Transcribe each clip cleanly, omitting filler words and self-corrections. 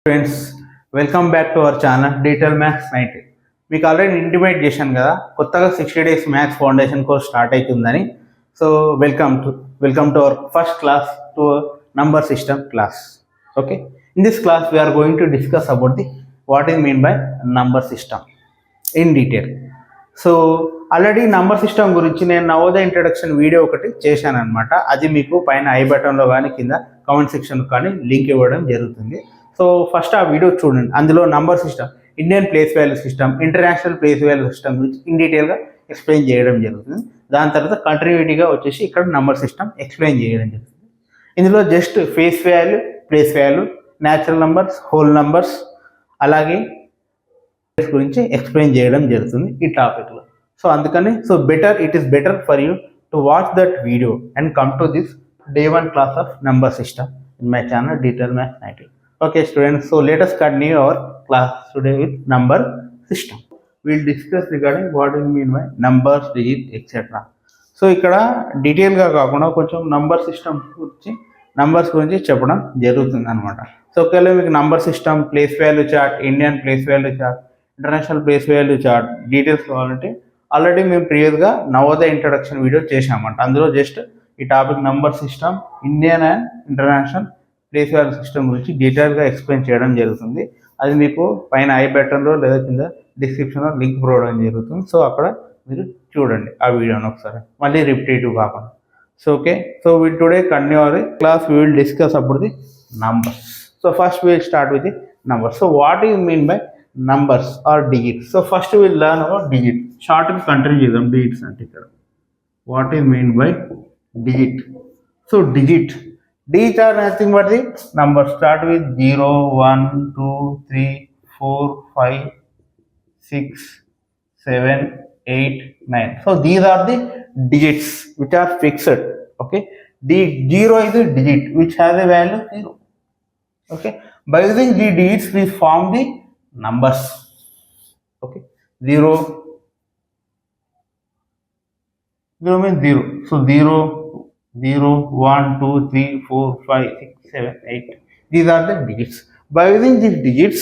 Friends, welcome back to our channel detail maths 90. మీకు already intimate చేశాను కదా, కొత్తగా 60 days maths foundation course start అవుతుందని. So welcome to our first class to number system class. Okay, in this class we're going to discuss about the what is mean by number system in detail. So already number system గురించి నేను Navodaya introduction video ఒకటి చేశాను అనమాట. అది మీకు పైన I బటన్లో కానీ కింద కామెంట్ సెక్షన్ కానీ లింక్ ఇవ్వడం జరుగుతుంది. సో ఫస్ట్ ఆ వీడియో చూడండి. అందులో number system, Indian place value system, international place value system గురించి ఇన్ డీటెయిల్గా ఎక్స్ప్లెయిన్ చేయడం జరుగుతుంది. దాని తర్వాత కంటిన్యూటీగా వచ్చేసి ఇక్కడ నంబర్ సిస్టమ్ ఎక్స్ప్లెయిన్ చేయడం జరుగుతుంది. ఇందులో just face value, place value, natural numbers, whole numbers, అలాగే గురించి ఎక్స్ప్లెయిన్ చేయడం జరుగుతుంది ఈ టాపిక్లో. సో అందుకని it is better for you to watch that video and come to this day 1 class of number system in my channel Detail Maths 90. Okay students, so let us continue our class today with number system. We'll discuss regarding what we mean by numbers, digit, etc. So ఇక్కడ డీటెయిల్గా కాకుండా కొంచెం number system గురించి చెప్పడం జరుగుతుంది అనమాట. So ఒకవేళ మీకు number system, place value chart, Indian place value chart, international place value chart details కావాలంటే ఆల్రెడీ మేము ప్రీవియస్గా నవోదయ ఇంట్రడక్షన్ వీడియో చేసామంట. అందులో జస్ట్ ఈ topic number system, Indian and international place value system గురించి డీటెయిల్గా ఎక్స్ప్లెయిన్ చేయడం జరుగుతుంది. అది మీకు పైన ఐ బటన్లో లేదా కింద డిస్క్రిప్షన్లో లింక్ ప్రొవైడ్ జరుగుతుంది. సో అక్కడ మీరు చూడండి ఆ వీడియోని ఒకసారి, మళ్ళీ రిపిటేటివ్ కాకుండా. So okay, so will today continue our class. We will discuss about the numbers. So first we will start with the numbers. So what you mean by numbers or digits? So first will learn about digit. షార్ట్గా continue చేద్దాం digits అంటే. ఇక్కడ what is mean by digit. So digit are nothing but the numbers start with 0, 1, 2, 3, 4, 5, 6, 7, 8, 9. So these are the digits which are fixed. Okay, the 0 is a digit which has a value 0. Okay, by using the digits we form the numbers. Okay, 0 means 0. So 0, 1, 2, 3, 4, 5, 6, 7, 8. These are the digits. By using these digits,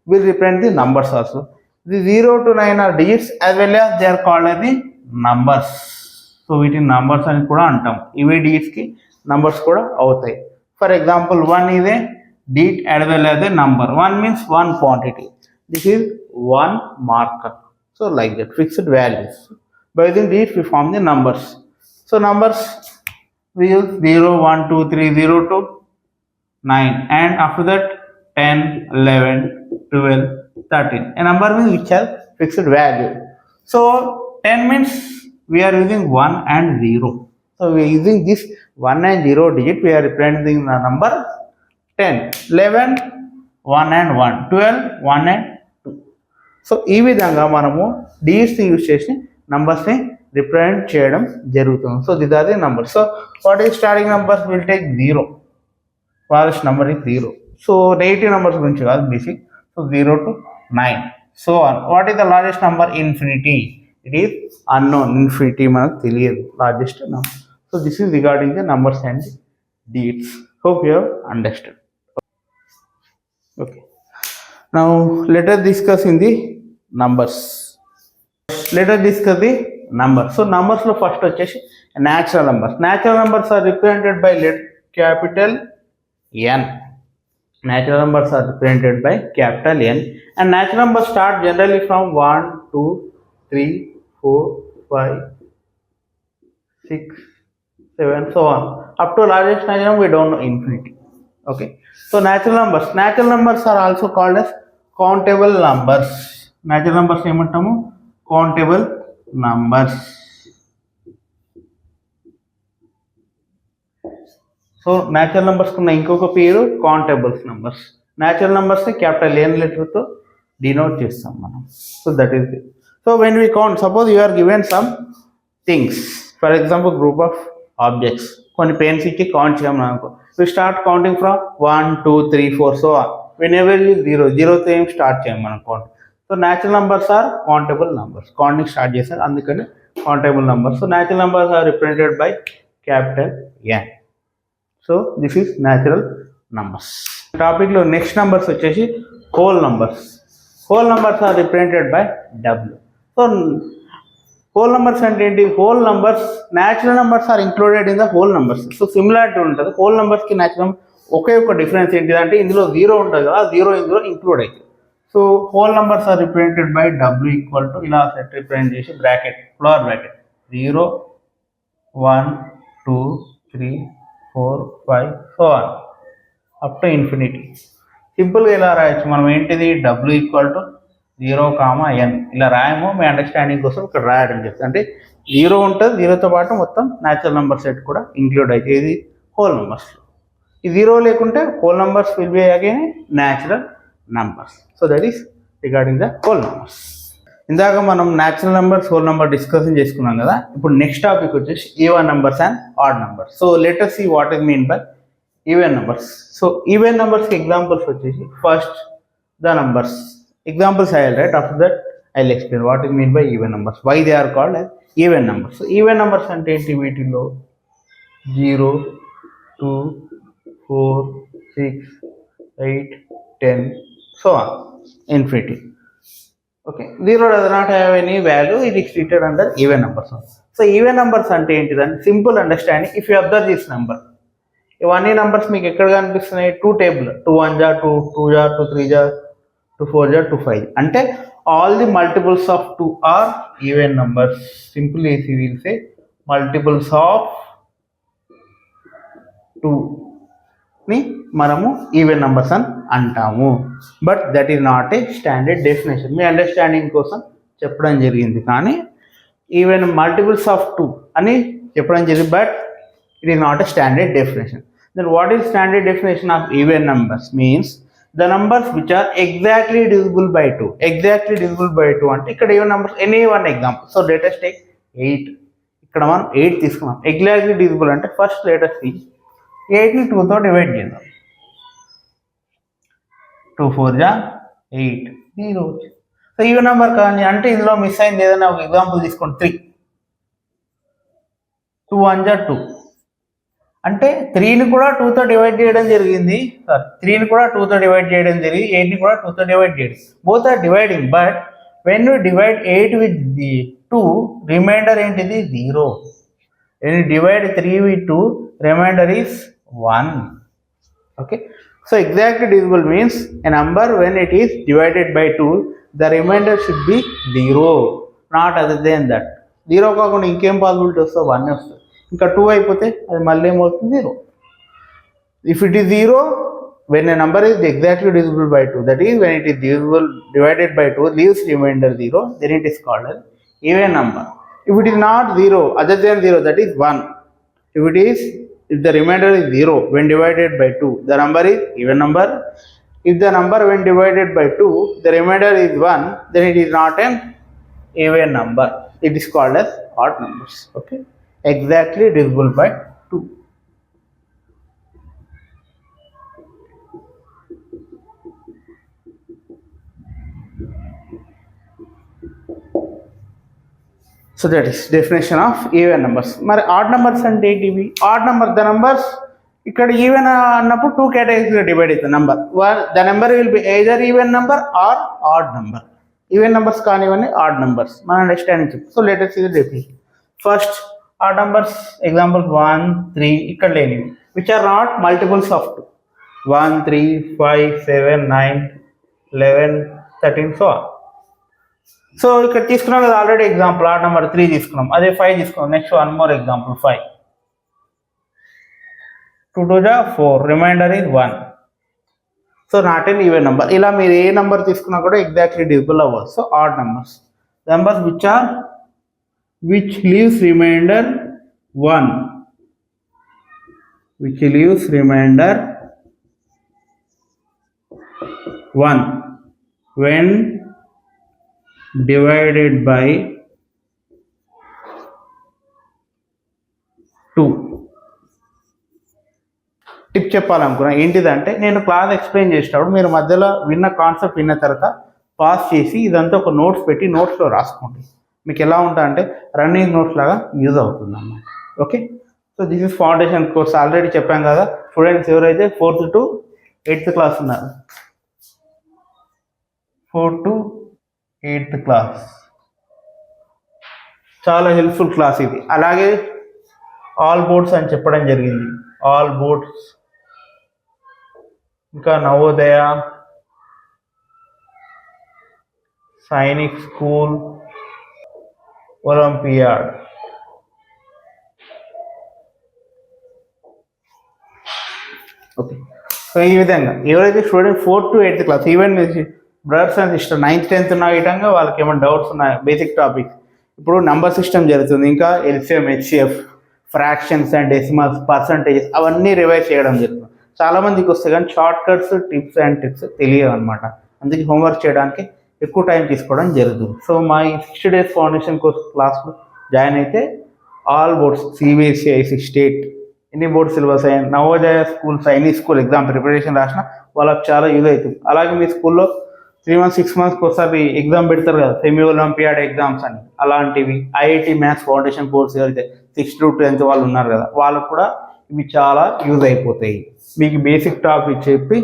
we will represent the numbers also. The 0 to 9 are digits as well as they are called as the numbers. So వీటిని numbers అని కూడా అంటాం. ఇవి digits కి numbers కూడా అవుతాయి. For example, 1 is a digit as well as a number. 1 means one quantity. This is one marker. So like that, fixed values. By using digits, we form the numbers. So numbers we use 0, 1, 2, 3, 0 to 9, and after that 10, 11, 12, 13. A number means which has fixed value. So 10 means we are using 1 and 0. So we are using this 1 and 0 digit, we are representing the number 10. 11, 1 and 1. 12, 1 and 2. So ఈ విధంగా మనము digits use చేసి numbers ని represent చేయడం జరుగుతుంది. So this are the number. So what is starting numbers? Will take 0. First number is 0. So negative numbers గురించి కాదు, basic. So 0 to 9. So what is the largest number? Infinity. It is unknown. Infinity మనకు తెలియదు largest number. So this is regarding the numbers and digits. Hope you have understood. Okay, now let us discuss in the numbers. Let us discuss the numbers. So numbers lo first వచ్చేసి natural numbers. Natural numbers are represented by capital N. Natural numbers are represented by capital N, and natural numbers start generally from 1, 2, 3, 4, 5, 6, 7, so on up to largest natural number we don't know, infinity. Okay, so natural numbers are also called as countable numbers. Natural numbers ఏమంటాము? countable numbers. So natural numbers కున్న ఇంకొక పేరు countables numbers. Natural నెంబర్స్ని capital N లెటర్తో denote చేస్తాం మనం. So that is it. So when we count, suppose you are given some things, for example group of objects, కొన్ని pens ఇచ్చి count చేయమని అనుకో. We start counting from 1, 2, 3, 4. So whenever you 0తో ఏం start చేయం మనం count. So natural numbers are countable numbers. Counting start చేస్తారు, అందుకని countable numbers. So natural numbers are represented by capital N. So this is natural numbers. టాపిక్లో next numbers వచ్చేసి whole numbers. Whole numbers are represented by W. So whole numbers అంటే ఏంటి? Whole numbers, natural numbers are included in the whole numbers. So similarity ఉంటుంది. Whole నంబర్స్కి natural ఒకే ఒక difference ఏంటిదంటే ఇందులో జీరో ఉంటుంది కదా, జీరో ఇందులో ఇంక్లూడ్ అవుతుంది. So whole numbers are represented by W equal to ఇలా సెట్ రిప్రజెంట్ చేసి bracket, flower bracket 0 1 2 3 4 5 so on up to infinity. సింపుల్గా ఇలా రాయొచ్చు మనం. ఏంటిది? డబ్ల్యూ ఈక్వల్ టు 0, n ఇలా రాయము. మీ అండర్స్టాండింగ్ కోసం ఇక్కడ రాయడం చెప్తుంది. అంటే జీరో ఉంటుంది, జీరోతో పాటు మొత్తం న్యాచురల్ నెంబర్ సెట్ కూడా ఇంక్లూడ్ అవుతుంది. ఇది హోల్ నెంబర్స్లో. ఈ జీరో లేకుంటే whole numbers will be again natural numbers. So that is regarding the whole numbers. ఇందాక మనం natural numbers, whole number discussion చేసుకున్నాం కదా. ఇప్పుడు నెక్స్ట్ టాపిక్ వచ్చేసి even numbers and odd numbers. So let us see what is mean by even numbers. So even నెంబర్స్కి examples వచ్చేసి first the numbers. Examples I will write, after that I will explain what is mean by even numbers, why they are called as even numbers. So even numbers అంటే ఏంటి? వీటిలో 0 2 4 6 8 10 so on infinity. Okay, zero does not have any value, it is treated under even numbers. So even numbers అంటే ఏంటిదని simple understanding. If you observe this number, ఇవన్నీ numbers మీకు ఎక్కడ కనిపిస్తున్నాయి? 2 table, 2 1 జా 2, 2 జా 2, 3 జా 2, 4 జా 2, 5. అంటే all the multiples of 2 are even numbers. Simple easy will say multiples of 2 ని మనము ఈవెన్ నెంబర్స్ అని అంటాము. But that is not a standard definition. మీ అండర్స్టాండింగ్ కోసం చెప్పడం జరిగింది. కానీ ఈవెన్ మల్టిపుల్స్ ఆఫ్ 2 అని చెప్పడం జరిగింది, but it is not a standard definition. Then what is standard definition of even numbers? Means the numbers which are exactly divisible by 2. Exactly divisible by 2 అంటే ఇక్కడ even numbers any one example. So let us take 8. ఇక్కడ మనం 8 తీసుకున్నాం. Exactly divisible అంటే first let us see 8ని 2తో divide చేద్దాం. 2 4 జా 8 0. సో ఈవెన్ నెంబర్ కానీ అంటే ఇందులో మిస్ అయింది ఏదైనా ఒక ఎగ్జాంపుల్ తీసుకోండి. 3 2 1 జా 2 అంటే 3ని కూడా 2తో డివైడ్ చేయడం జరిగింది. 3ని కూడా 2తో డివైడ్ చేయడం జరిగింది. 8ని కూడా 2తో డివైడ్ చేయడం. Both are dividing, but when you divide 8 with 2, remainder ఏంటిది? 0. when you divide 3 with 2, remainder is 1. Okay, so exactly divisible means a number when it is divided by 2, the remainder should be 0, not other than that. 0 కాకుండా ఇంకేం possibility వస్తుంది? 1 వస్తుంది. ఇంకా 2 అయిపోతే అది మళ్ళీ ఏమవుతుంది? 0. if it is 0, when a number is exactly divisible by 2, that is when it is divisible divided by 2 leaves remainder 0, then it is called as even number. If it is not 0, other than 0, that is 1. If the remainder is 0 when divided by 2, the number is even number. If the number when divided by 2, the remainder is 1, then it is not an even number. It is called as odd numbers. Okay, exactly divisible by 2. So that is definition of even numbers. మరి odd numbers అంటే ఏంటివి? Odd number, the numbers ఇక్కడ even అన్నప్పుడు 2 కేటగిరీస్గా divide అవుతుంది number. The number will be either even number or odd number. Even numbers కానివ్వండి, odd numbers. మన understanding చెప్పు. So let us see the definition. First odd numbers example 1 3 ఇక్కడ లేనివి which are not multiples of 2. 1 3 5 7 9 11 13 so on. So ఇక్కడ తీసుకున్నాం కదా already example, odd number 3 తీసుకున్నాం. అదే 5 తీసుకున్నాం. Next 1 more example 5. 2 2 జా 4, remainder is 1. So not an even number. ఇలా మీరు ఏ నెంబర్ తీసుకున్నా కూడా ఎగ్జాక్ట్లీ డివిజిబుల్ అవ్వదు. So odd numbers, numbers which leaves remainder 1, which leaves remainder 1 when divided by 2. Tip చెప్పాలనుకున్నా ఏంటిదంటే, నేను క్లాస్ ఎక్స్ప్లెయిన్ చేసేటప్పుడు మీరు మధ్యలో విన్న కాన్సెప్ట్ విన్న తర్వాత పాస్ చేసి ఇదంతా ఒక నోట్స్ పెట్టి నోట్స్లో రాసుకోండి. మీకు ఎలా ఉంటా అంటే రన్నింగ్ నోట్స్ లాగా యూజ్ అవుతుంది అన్నమాట. Okay, so this is foundation course. Already చెప్పాం కదా స్టూడెంట్స్ ఎవరైతే 4th to 8th క్లాస్ ఉన్నారు, 4th to 8th క్లాస్ చాలా హెల్ప్ఫుల్ క్లాస్ ఇది. అలాగే ఆల్ బోర్డ్స్ అని చెప్పడం జరిగింది, ఆల్ బోర్డ్స్, ఇంకా Navodaya, Sainik school, olympiad. Okay, so ఈ విధంగా ఎవరైతే student 4th to 8th class, even brothers and sister 9th 10th ఉన్న విధంగా వాళ్ళకి ఏమైనా డౌట్స్ ఉన్నాయి బేసిక్ టాపిక్స్. ఇప్పుడు నంబర్ సిస్టమ్ జరుగుతుంది, ఇంకా LCM, HCF, fractions and decimals, percentages అవన్నీ రివైజ్ చేయడం జరుగుతుంది. చాలామందికి వస్తాయి కానీ short cuts, tips and tricks తెలియదు అనమాట. అందుకే హోంవర్క్ చేయడానికి ఎక్కువ టైం తీసుకోవడం జరుగుతుంది. సో మా 60 days ఫౌండేషన్ కోర్స్ క్లాస్లో జాయిన్ అయితే all boards, CBSE, IC, state, ఎన్ని బోర్డ్ సిలబస్ అయిన Navodaya school, Sainik school exam preparation రాసిన వాళ్ళకి చాలా యూజ్ అవుతుంది. అలాగే మీ స్కూల్లో 3 months 6 months ఒకసారి ఎగ్జామ్ పెడతారు కదా, సెమీ ఒలింపియాడ్ ఎగ్జామ్స్ అని, అలాంటివి ఐఐటి మ్యాథ్స్ ఫౌండేషన్ కోర్స్ అయితే 6th to 10th వాళ్ళు ఉన్నారు కదా, వాళ్ళకు కూడా ఇవి చాలా యూజ్ అయిపోతాయి. మీకు బేసిక్ టాపిక్ చెప్పి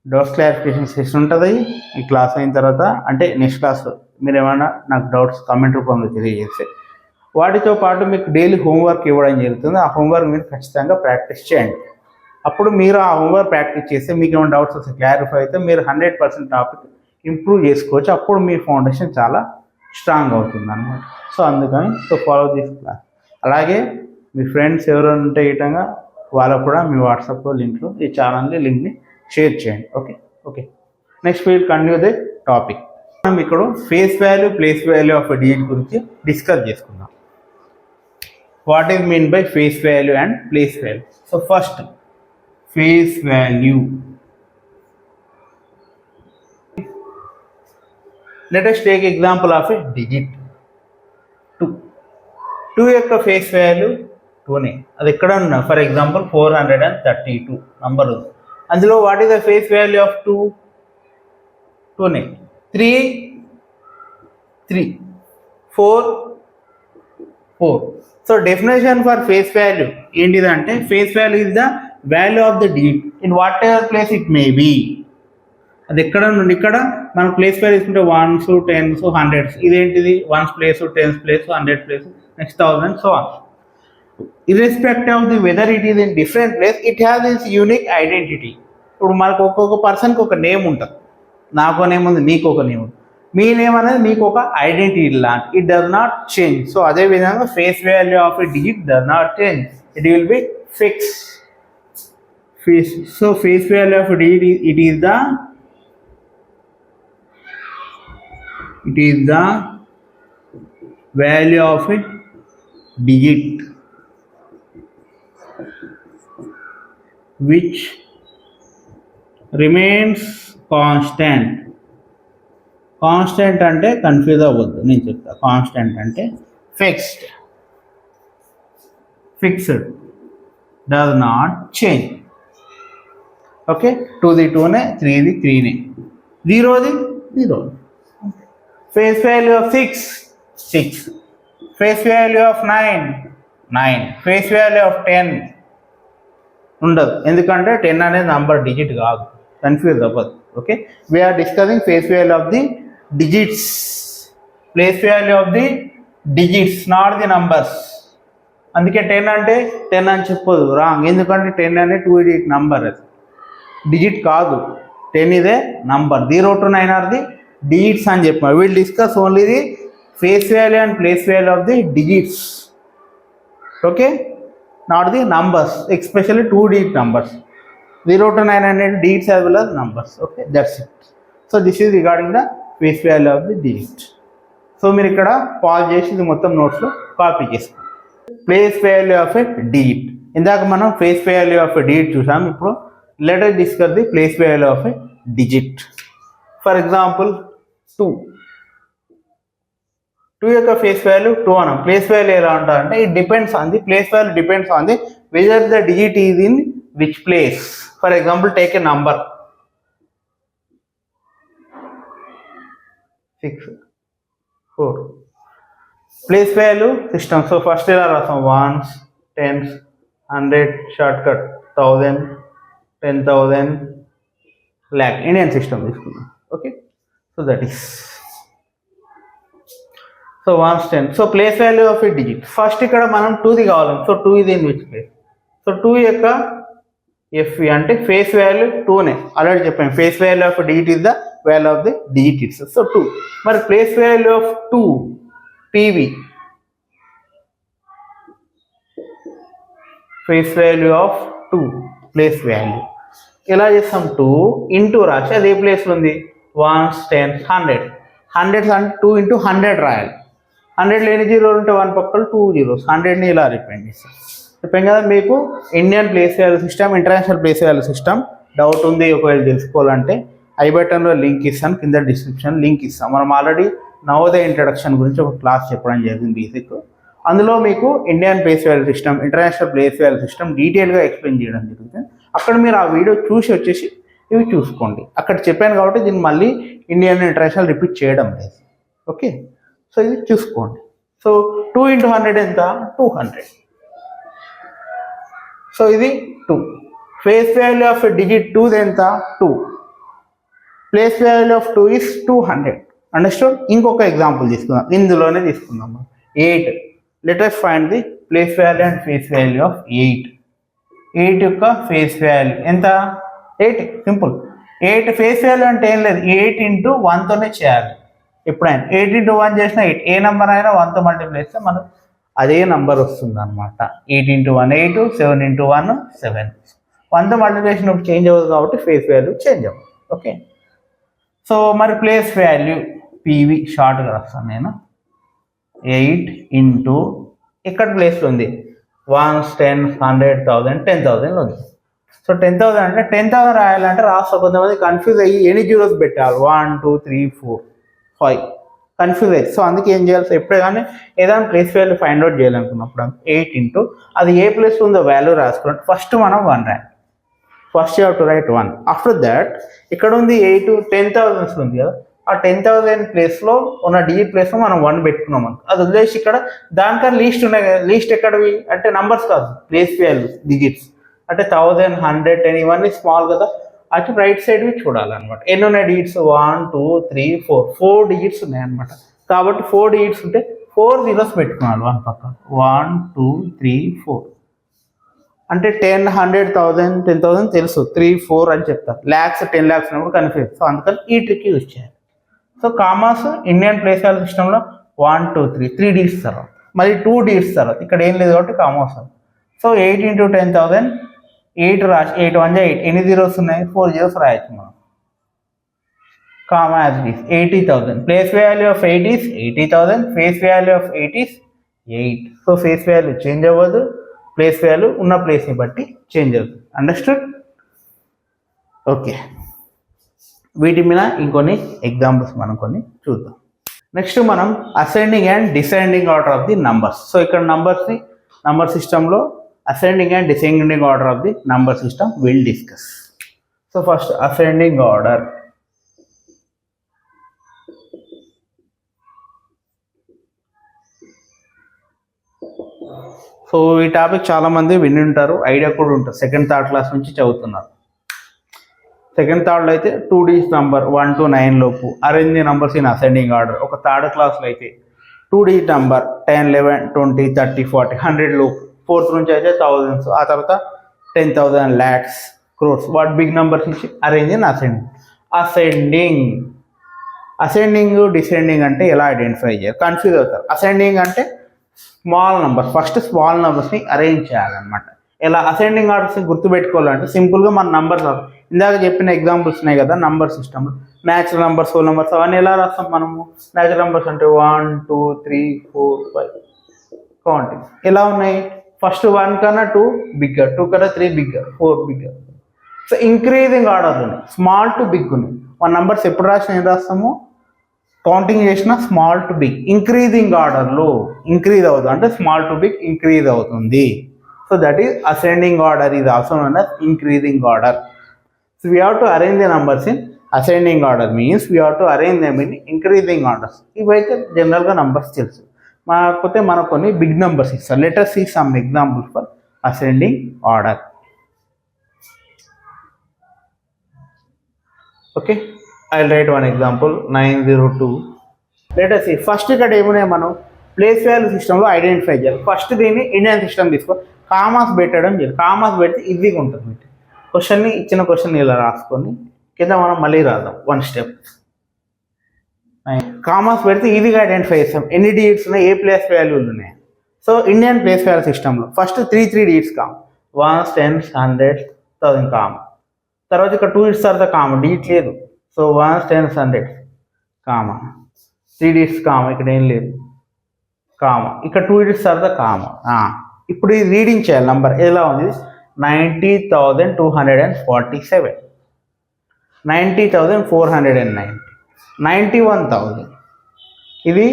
డౌట్స్ క్లారిఫికేషన్ సెషన్ ఉంటుంది. ఈ క్లాస్ అయిన తర్వాత అంటే నెక్స్ట్ క్లాస్లో మీరు ఏమైనా నాకు డౌట్స్ కామెంట్ రూపంలో తెలియజేస్తే, వాటితో పాటు మీకు డైలీ హోంవర్క్ ఇవ్వడం జరుగుతుంది. ఆ హోంవర్క్ మీరు ఖచ్చితంగా ప్రాక్టీస్ చేయండి. అప్పుడు మీరు ఆ హోంవర్క్ ప్రాక్టీస్ చేస్తే మీకు ఏమైనా డౌట్స్ వస్తే క్లారిఫై అయితే మీరు 100% టాపిక్ ఇంప్రూవ్ చేసుకోవచ్చు. అప్పుడు మీ ఫౌండేషన్ చాలా స్ట్రాంగ్ అవుతుంది అన్నమాట. సో అందుకని ఫాలో దిస్ క్లాస్. అలాగే మీ ఫ్రెండ్స్ ఎవరైనా ఉంటే ఇటంగా వాళ్ళకు కూడా మీ వాట్సాప్లో లింక్లో ఈ ఛానల్ని లింక్ని షేర్ చేయండి. Okay okay next we'll continue the topic. మనం ఇక్కడ face value, place value of digit గురించి డిస్కస్ చేసుకుందాం. What is mean by face value and place value? So first face value. Let us take example of a digit 2. 2 యొక్క face value 2నే, అది ఎక్కడ ఉన్నా for example 432 number ఉంది. అందులో what is the face value of 2నే. 3 4 4. So definition for face value ఏంటిదంటే, face value is the value of the digit in whatever place it may be. అది ఎక్కడ నుండి ఇక్కడ మనం ప్లేస్ వాల్యూ తీసుకుంటే 1s 10s 100s. ఇదేంటిది 1s place, 10s place, 100 place, next 1000, so on. Irrespective of the whether it is in different place, it has its unique identity. ఇప్పుడు మనకు ఒక్కొక్క పర్సన్కి ఒక నేమ్ ఉంటుంది. నాకు నేమ్ ఉంది, మీకు ఒక నేమ్ ఉంది. మీ నేమ్ అనేది మీకు ఒక ఐడెంటిటీ లాంటి, it does not change. So అదే విధంగా face value of a digit does not change, it will be fix. So face value of digit it is the value of a digit which remains constant. Constant అంటే confuse అవ్వద్దు, నేను చెప్తా. Constant అంటే fixed, does not change. Okay, 2ది 2నే, 3ది 3నే, 0ది 0. Face value of 6 face value of 9 face value of 10 ఉండదు, ఎందుకంటే 10 అనేది నంబర్, డిజిట్ కాదు. కన్ఫ్యూజ్ అవ్వదు. Okay, we're discussing face value of the digits, place value of the digits, not the numbers. అందుకే 10 అంటే 10 అని చెప్పదు, రాంగ్. ఎందుకంటే 10 అనే 2 digit నంబర్, అది డిజిట్ కాదు. 10 ఇదే number. 0 to 9 are the digits అని చెప్పాము. Will discuss only the face value and place value of the digits. Okay, not the numbers, especially 2 digit numbers. 0 to 9 అనేది digits as well as numbers. Okay, that's it. So this is regarding the face value of the digit. So మీరు ఇక్కడ pause చేసి ఇది మొత్తం నోట్స్లో copy చేసుకోండి. Place value of a digit. ఇందాక మనం face value of a digit చూసాం. ఇప్పుడు let us discuss the place value of a digit. For example 2 యొక్క ఫేస్ వాల్యూ 2 అన్నాం. ప్లేస్ వాల్యూ ఎలా ఉంటారంటే, it depends on the place value, depends on the whether the digit is in which place. For example take a number 6 4. Place value system. So first ఇలా రాస్తాం 1s 10s 100 shortcut 1000 10,000 lakh Indian system తీసుకుందాం. Okay, so that is so 110. So place value of a digit first ఇక్కడ మనం 2ది కావాలి. So 2 ఇది in which place. So 2 యొక్క FE అంటే face value 2నే already చెప్పాను. Face value of digit is the value of the digit it's. So 2 మరి place value of 2 PV face value of 2 place value ఎలా చేస్తాం 2 ఇంటూ రాసి అది ఏ ప్లేస్లో ఉంది 1 10 100 100 అంటే 2 ఇంటూ 100 రాయాలి. 100 లేని జీరోలు ఉంటే 1 పక్కన 2 zeros 100ని ఇలా రిపెండ్ చేస్తాం. చెప్పాం కదా మీకు Indian place value system international place value system doubt ఉంది ఒకవేళ తెలుసుకోవాలంటే ఐ బటన్లో లింక్ ఇస్తాను, కింద డిస్క్రిప్షన్ లింక్ ఇస్తాం. మనం ఆల్రెడీ నవోదయ ఇంట్రడక్షన్ గురించి ఒక క్లాస్ చెప్పడం జరిగింది బేసిక్. అందులో మీకు Indian place value system international place value system డీటెయిల్గా ఎక్స్ప్లెయిన్ చేయడం జరుగుతుంది. అక్కడ మీరు ఆ వీడియో చూసి వచ్చేసి ఇవి చూసుకోండి. అక్కడ చెప్పాను కాబట్టి దీన్ని మళ్ళీ ఇండియన్ ఇంటర్నేషనల్ రిపీట్ చేయడం లేదు. ఓకే, సో ఇది చూసుకోండి. సో 2 ఇంటూ 100 ఎంత 200. సో ఇది 2 ఫేస్ వాల్యూ ఆఫ్ డిజిట్ 2 ఎంత 2 place value of 2 is 200. Understood. ఇంకొక ఎగ్జాంపుల్ తీసుకుందాం, ఇందులోనే తీసుకుందాం 8. Let us find the place value and face value of 8. 8 యొక్క ఫేస్ వాల్యూ ఎంత 8. సింపుల్. 8 ఫేస్ వాల్యూ అంటే ఏం లేదు 8 ఇంటూ 1తోనే చేయాలి. ఎప్పుడైనా 8 ఇంటూ 1 చేసిన 8 ఏ నెంబర్ అయినా 1తో మల్టిప్లై చేస్తే మనకు అదే నంబర్ వస్తుంది అనమాట. 8 ఇంటూ 1 8, 7 ఇంటూ 1 7. 1తో మల్టిప్లికేషన్ చేంజ్ అవ్వదు కాబట్టి ఫేస్ వాల్యూ చేంజ్ అవ్వదు. ఓకే, సో మరి ప్లేస్ వాల్యూ పీవీ షార్ట్గా రాస్తాను నేను 8 ఇంటూ ఇక్కడ ప్లేస్లో ఉంది 1 10 100 1000 10,000 ఉంది. సో 10,000 అంటే 10,000 రాయాలంటే రాస్తా కొంతమంది కన్ఫ్యూజ్ అయ్యి ఎన్ని జీరోస్ పెట్టాలి 1 2 3 4 5 కన్ఫ్యూజ్ అయ్యి. సో అందుకే ఏం చేయాలి, సో ఎప్పుడే కానీ ఏదైనా ప్లేస్ వాల్యూ ఫైండ్ అవుట్ చేయాలనుకున్నప్పుడు 8 ఇంటూ అది ఏ ప్లేస్లో ఉందో వాల్యూ రాసుకున్నట్టు ఫస్ట్ మనం 1 రాయాలి. First you have to right 1. After that ఇక్కడ ఉంది 8 10,000 ఉంది కదా, ఆ 10,000 ప్లేస్లో ఉన్న డిజిట్ ప్లేస్లో మనం 1 పెట్టుకున్నాం అనుకో. అది వదిలేసి ఇక్కడ దానికన్నా లీస్ట్ ఉన్నాయి కదా, లీస్ట్ ఎక్కడవి అంటే నంబర్స్ కాదు ప్లేస్ వాల్యూస్ డిజిట్స్ అంటే 1000 100 10 ఇవన్నీ స్మాల్ కదా, అటు రైట్ సైడ్వి చూడాలన్నమాట. ఎన్ని ఉన్నాయి డిజిట్స్ 1 2 3 4 డిజిట్స్ ఉన్నాయి అనమాట. కాబట్టి 4 డిజిట్స్ ఉంటే 4 zeros పెట్టుకోవాలి 1 పక్క 1 2 3 4 అంటే 10 100 1000 10,000 తెలుసు 3 4 అని చెప్తారు. ల్యాక్స్ 10 lakhs ఉన్నప్పుడు కన్ఫ్యూజ్. సో అందుకని ఈ ట్రిక్ యూజ్ చేయాలి. So commas Indian place value సిస్టంలో 1 2 3 డిజిట్స్ తర్వాత మరి 2 డిజిట్స్ తర్వాత ఇక్కడ ఏం లేదు కాబట్టి కామాస్. సో 8 ఇంటూ 10,000 8 రాసి 8 1 8 ఎన్ని జీరోస్ ఉన్నాయి 4 zeros రాయొచ్చు మనం. Comma as it is 80,000 place value of 8 is 80,000 face value of 8 is 8. So face value change అవ్వదు, ప్లేస్ వాల్యూ ఉన్న ప్లేస్ని బట్టి చేంజ్ అవుతుంది. అండర్స్టూడ్. ఓకే, వీటి మీద ఇంకొన్ని ఎగ్జాంపుల్స్ మనం కొన్ని చూద్దాం. నెక్స్ట్ మనం ascending and descending order of the numbers. So ఇక్కడ నంబర్స్ని నంబర్ సిస్టంలో ascending and descending order of the number system will discuss. So first ascending order. So ఈ టాపిక్ చాలామంది విని ఉంటారు, ఐడియా కూడా ఉంటుంది. సెకండ్ థర్డ్ క్లాస్ నుంచి చదువుతున్నారు. సెకండ్ థర్డ్లో అయితే 2 digits నంబర్ 1 to 9 లోపు arrange the numbers in ascending order. ఒక థర్డ్ క్లాస్లో అయితే 2 digit నంబర్ 10 11 20 30 40 100 లోపు. ఫోర్త్ నుంచి అయితే thousands, ఆ తర్వాత 10,000 lakhs crores. What big numbers నుంచి arrange in ascending. Ascending descending అంటే ఎలా ఐడెంటిఫై చేయాలి, కన్ఫ్యూజ్ అవుతారు. అసెండింగ్ అంటే స్మాల్ నంబర్, ఫస్ట్ స్మాల్ నెంబర్స్ని అరేంజ్ చేయాలన్నమాట. ఎలా అసెండింగ్ ఆర్డర్స్ని గుర్తుపెట్టుకోవాలంటే సింపుల్గా మన నంబర్స్ ఇందాక చెప్పిన ఎగ్జాంపుల్స్ ఉన్నాయి కదా నంబర్ సిస్టమ్లో, న్యాచురల్ నంబర్స్ హోల్ నెంబర్స్ అవన్నీ ఎలా రాస్తాం మనము. న్యాచురల్ నంబర్స్ అంటే 1 2 3 4 5 కౌంటింగ్ ఎలా ఉన్నాయి. ఫస్ట్ 1 కన్నా 2 బిగ్గర్, 2 కన్నా 3 bigger, 4 bigger. So increasing order ఉన్నాయి, స్మాల్ టు బిగ్ ఉన్నాయి. మన నంబర్స్ ఎప్పుడు రాసిన ఏం రాస్తాము, కౌంటింగ్ చేసిన స్మాల్ టు బిగ్. ఇంక్రీజింగ్ ఆర్డర్లో ఇంక్రీజ్ అవుతుంది అంటే స్మాల్ టు బిగ్ ఇంక్రీజ్ అవుతుంది. So that is ascending order is also known as increasing order. So we have to arrange the numbers in ascending order means we have to arrange them in increasing orders. ఇవైతే జనరల్గా numbers తెలుసు. కాకపోతే మనకు కొన్ని big numbers ఇస్తారు. Let us see some examples for ascending order. Okay, I'll write one example 902. Let us see. First ఇక్కడ ఏమున్నాయి మనం ప్లేస్ వాల్యూ సిస్టంలో ఐడెంటిఫై చేయాలి. ఫస్ట్ దీన్ని ఇండియన్ సిస్టమ్ తీసుకో కామాస్ పెట్టడం చేయాలి. కామాస్ పెడితే ఈజీగా ఉంటుంది. క్వశ్చన్ని ఇచ్చిన క్వశ్చన్ ఇలా రాసుకొని కింద మనం మళ్ళీ రాద్దాం వన్ స్టెప్. కామాస్ పెడితే ఈజీగా ఐడెంటిఫై చేస్తాం ఎన్ని డిజిట్స్ ఉన్నాయి, ఏ ప్లేస్ వాల్యూలు ఉన్నాయి. సో ఇండియన్ ప్లేస్ వాల్యూ సిస్టంలో first three digits comma 1s 10s 100s 1000 comma. తర్వాత ఇక్కడ 2 digits తర్వాత కామ డిజిట్ లేదు. So 1s 10s 100s comma 3 digits comma ఇక్కడ ఏం లేదు కామ ఇక్కడ 2 digits తర్వాత కామ. ఇప్పుడు ఇది రీడింగ్ చేయాలి. నంబర్ ఎలా ఉంది 90,247 90,490 91,000 ఇది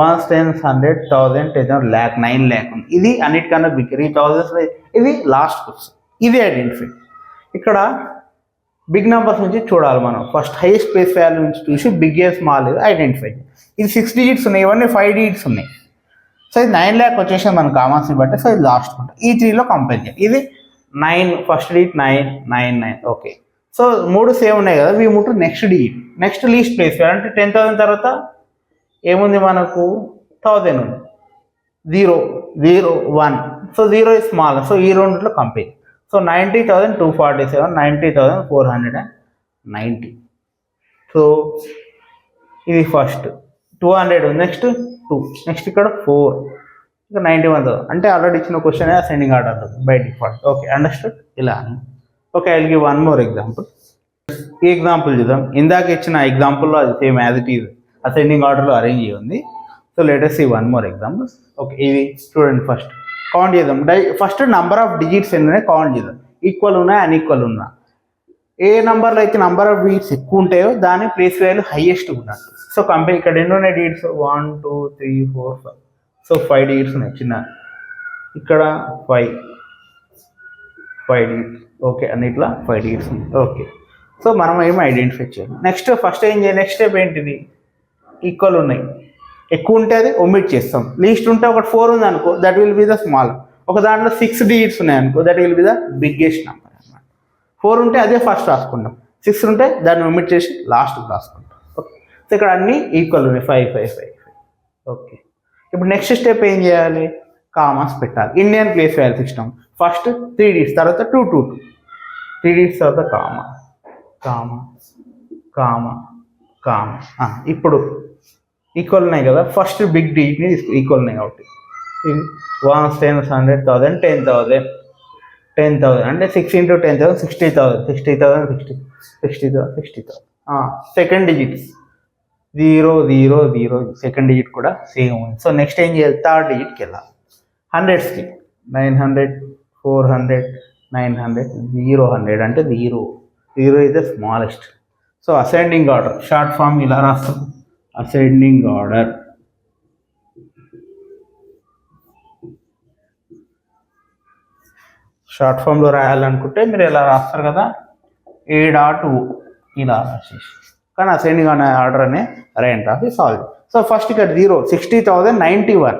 1s 10s 100 1000 10,000 lakh 9 lakh ఉంది. ఇది అన్నిటికన్నా బిగ్ 3,000 ఇది లాస్ట్ క్వశ్చన్. ఇది ఐడెంటిఫై. ఇక్కడ బిగ్ నెంబర్స్ నుంచి చూడాలి మనం. ఫస్ట్ హైయెస్ట్ ప్లేస్ వాల్యూ నుంచి చూసి బిగ్ స్మాల్ ఐడెంటిఫై. ఇది 6 digits ఉన్నాయి, ఇవన్నీ 5 digits ఉన్నాయి. సో ఇది 9 lakh వచ్చేసి మనం కామన్స్ని బట్టి సో ఇది లాస్ట్ ఉంటుంది. ఈ 3లో కంపేర్ చేయాలి. ఇది 9 first digit 9 okay. So 3 same ఉన్నాయి కదా, ఇవి 3 next digit. Next least place అంటే 10,000 తర్వాత ఏముంది మనకు 1000 ఉంది 0 0 1. So 0 is small. సో ఈ రెండులో కంపేర్. సో 90,247 90,490. సో ఇది ఫస్ట్ 200 ఉంది. నెక్స్ట్ 2 నెక్స్ట్ ఇక్కడ 4 ఇక్కడ 91,000 అంటే ఆల్రెడీ ఇచ్చిన question ascending order by default. Okay understood. ఇలా okay I will give one more example. ఈ ఎగ్జాంపుల్ చూద్దాం. ఇందాక ఇచ్చిన ఎగ్జాంపుల్లో అది same as it is ascending ఆర్డర్లో అరేంజ్ అయ్యి ఉంది. So let us see one more examples. Okay ఇది చూడండి. ఫస్ట్ కౌంట్ చేద్దాం. ఫస్ట్ నంబర్ ఆఫ్ డిజిట్స్ ఎన్ని కౌంట్ చేద్దాం. ఈక్వల్ ఉన్నాయి అన్ఈక్వల్ ఉన్నా. ఏ నెంబర్లో అయితే నంబర్ ఆఫ్ డిజిట్స్ ఎక్కువ ఉంటాయో దాని ప్లేస్ వాల్యూ హైయెస్ట్ ఉన్నట్టు. సో కంపేర్ ఇక్కడ ఎన్ని ఉన్నాయి డిజిట్స్ 1 2 3 4 5. సో 5 డిజిట్స్ ఉన్నాయి చిన్న. ఇక్కడ 5 డిజిట్స్. ఓకే అన్నిట్లా 5 డిజిట్స్ ఉన్నాయి. ఓకే సో మనం ఏమి ఐడెంటిఫై చేయాలి. నెక్స్ట్ ఫస్ట్ ఏం చేయాలి, నెక్స్ట్ స్టెప్ ఏంటిది, ఈక్వల్ ఉన్నాయి ఎక్కువ ఉంటే అది ఒమిట్ చేస్తాం. లీస్ట్ ఉంటే ఒకటి 4 ఉంది అనుకో that will be the small. ఒక దాంట్లో 6 డిజిట్స్ ఉన్నాయి అనుకో that will be the biggest number అన్నమాట. 4 ఉంటే అదే ఫస్ట్ రాసుకుంటాం, 6 ఉంటే దాన్ని ఒమిట్ చేసి లాస్ట్కి రాసుకుంటాం. ఓకే సో ఇక్కడ అన్నీ ఈక్వల్ ఉన్నాయి 5 5 5 5. ఓకే ఇప్పుడు నెక్స్ట్ స్టెప్ ఏం చేయాలి, కామాస్ పెట్టాలి. Indian place value system first 3 digits తర్వాత 2 2 2 3 digits తర్వాత కామా కామా కామా కామా. ఇప్పుడు ఈక్వల్ ఉన్నాయి కదా, ఫస్ట్ బిగ్ డిజిట్ని ఈక్వల్ ఉన్నాయి కాబట్టి 1s 10s 100 1000 10,000 10,000 అంటే 6 into 10,000 60,000 60,000 60,000 60,000. Second digits 0 0 0 second digit కూడా సేమ్ ఉంది. సో నెక్స్ట్ ఏం చేయాలి, థర్డ్ డిజిట్కి వెళ్ళాలి. 100స్కి 900 400 900 0 100 అంటే 0 is the smallest. So ascending order short form ఇలా రాస్తాం. అసెండింగ్ ఆర్డర్ షార్ట్ ఫామ్లో రాయాలనుకుంటే మీరు ఇలా రాస్తారు కదా A.O ఇలా రాసేసి, కానీ అసెండింగ్ ఆర్డర్ అనే రైట్ రాసి సాల్వ్. సో ఫస్ట్ ఇక్కడ 0 60,091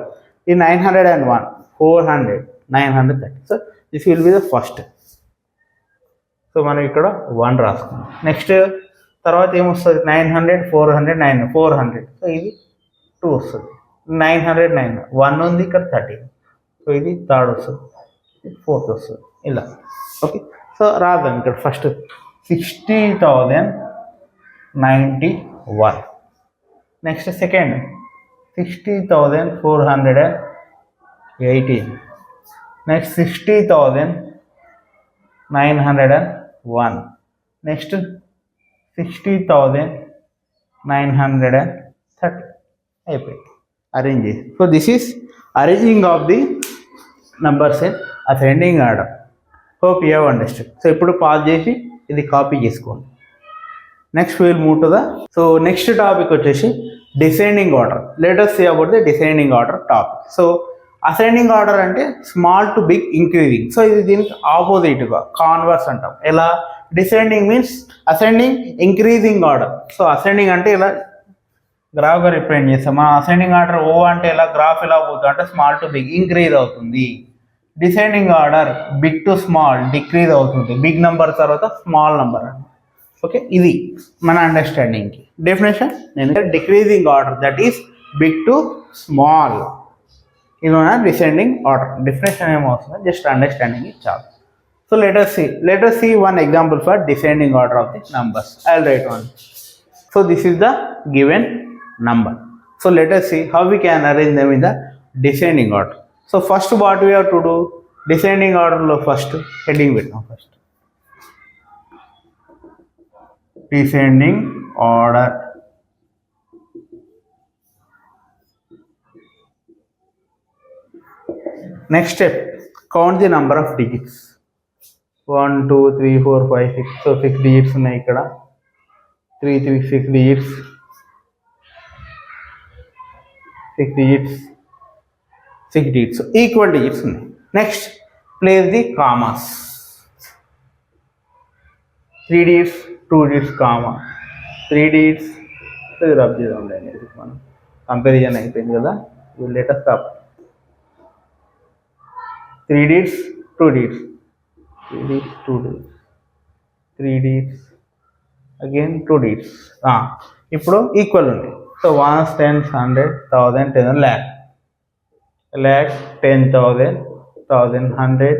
ఇది 901 400 930. So this will be the first. So మనం ఇక్కడ 1 రాసుకున్నాం. నెక్స్ట్ తర్వాత ఏమొస్తుంది 900 400 9 400. సో ఇది 2 వస్తుంది. 900 9 1 ఉంది ఇక్కడ 13. సో ఇది థర్డ్ వస్తుంది, ఫోర్త్ వస్తుంది ఇలా. ఓకే సో రాద్దాం ఇక్కడ first 60,091. Next second 60,418. Next 60,901. Next 60,930 అయిపోయింది. అరేంజ్ చేసి. So this is arranging of the numbers in ascending order. Hope you have understand. So ఇప్పుడు పాజ్ చేసి ఇది కాపీ చేసుకోండి. Next will move to the so next topic వచ్చేసి descending order. Let us see about the descending order topic. So ascending order అంటే small to big increasing. So ఇది దీనికి ఆపోజిట్గా converse అంటాం. ఎలా, descending means ascending increasing order. So ascending అంటే ఇలా గ్రాఫ్గా represent చేస్తాం. మన అసెండింగ్ ఆర్డర్ ఓ అంటే ఇలా గ్రాఫ్ ఎలా పోతుంది అంటే స్మాల్ టు బిగ్ ఇంక్రీజ్ అవుతుంది. Descending order big to small decrease అవుతుంది, బిగ్ నెంబర్ తర్వాత స్మాల్ నెంబర్. ఓకే, ఇది మన అండర్స్టాండింగ్కి డెఫినేషన్. నేను decreasing order that is big to small, ఇది మన డిసెండింగ్ ఆర్డర్. డెఫినేషన్ ఏమవుతుంది, జస్ట్ అండర్స్టాండింగ్ చాలు. So let us see one example for descending order of the numbers. I'll write one. So this is the given number. So let us see how we can arrange them in the descending order. So first what we have to do, descending order lo first heading పెట్టాం. first descending order. Next step, count the number of digits. 1 2 3 4 5 6. So 6 digits ఉన్నాయి ఇక్కడ. 3 3 6 digits, 6 digits, 6 digits. So equal digits ఉన్నాయి. Next place the commas. 3 digits 2 digits comma, 3 digits. So ఇది rub చేద్దాం, మనం comparison అయిపోయింది కదా. Let us stop. 3 digits 2 digits, 3 digits 2 digits, 3 digits again 2 digits. ఇప్పుడు equal ఉంది. సో 1 10 100 1000 10 lakh, 10,000 1000 100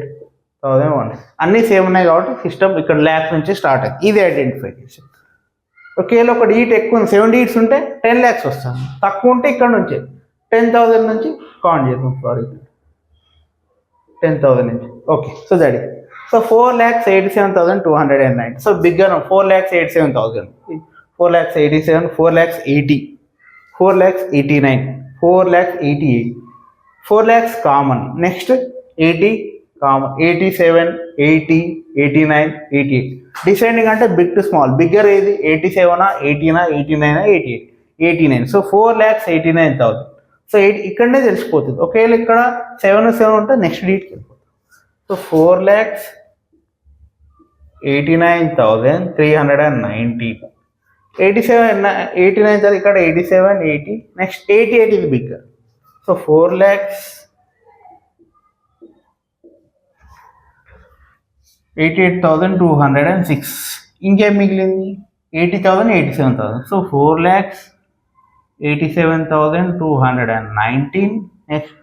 1001 అన్నీ సేమ్ ఉన్నాయి కాబట్టి సిస్టమ్ ఇక్కడ ల్యాక్స్ నుంచి స్టార్ట్ అయింది. ఇది ఐడెంటిఫికేషన్. ఒకేలా ఒక డిజిట్ ఎక్కువ ఉంది, 7 digits ఉంటే 10 lakhs వస్తుంది. తక్కువ ఉంటే ఇక్కడ నుంచి 10,000 నుంచి కౌంట్ చేద్దాం. సారీ, 10,000 నుంచి. Okay, so that is. So 4,87,290. So bigger 4,87,000, 4,87,000, 4,80,000, 4,89,000, 4,88,000, 4 lakhs common. Next 80 common, 87, 80, 89, 88. Descending అంటే బిగ్ టు స్మాల్. బిగ్గర్ ఏది, 87, 80, 89, 88, 89. సో 4,89,000. సో ఇక్కడనే తెలిసిపోతుంది. ఒకవేళ ఇక్కడ 7 ఉంటే నెక్స్ట్ డీట్కి వెళ్ళిపోతుంది. సో 4,89,390. 89 తర్వాత ఇక్కడ 87, 80, నెక్స్ట్ 88 ఇది బిగ్గర్. సో 4,88,206. ఇంకేం మిగిలింది, 80,000, 87,000. So 4,87,219. Next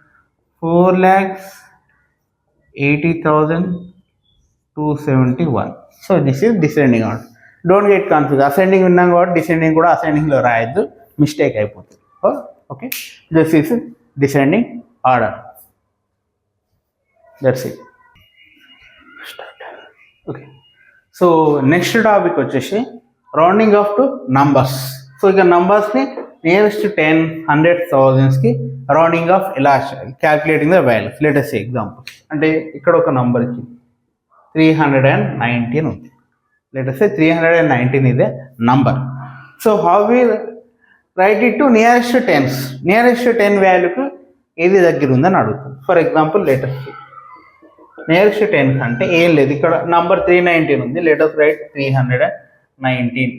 4,80,271. So this is descending order. Don't get confuse. Ascending విన్నాం కాబట్టి డిసెండింగ్ కూడా అసెండింగ్లో రాయొద్దు, మిస్టేక్ అయిపోతుంది. Okay, this is descending order. That's it. Okay, so next topic వచ్చేసి rounding off to numbers. So ఇక నంబర్స్ని నియరెస్ట్ 10, 100, 1000కి రౌండింగ్ ఆఫ్ ఎలా calculating the values. Let us say example. అంటే ఇక్కడ ఒక నంబర్ ఇచ్చింది 319 ఉంది. Let us say 319 is a number. So how we write it to nearest 10s? Nearest 10 వాల్యూకు ఏది దగ్గర ఉందని అడుగుతుంది. For example let us say nearest 10 అంటే ఏం లేదు, ఇక్కడ నంబర్ 319 ఉంది. Let us write 319.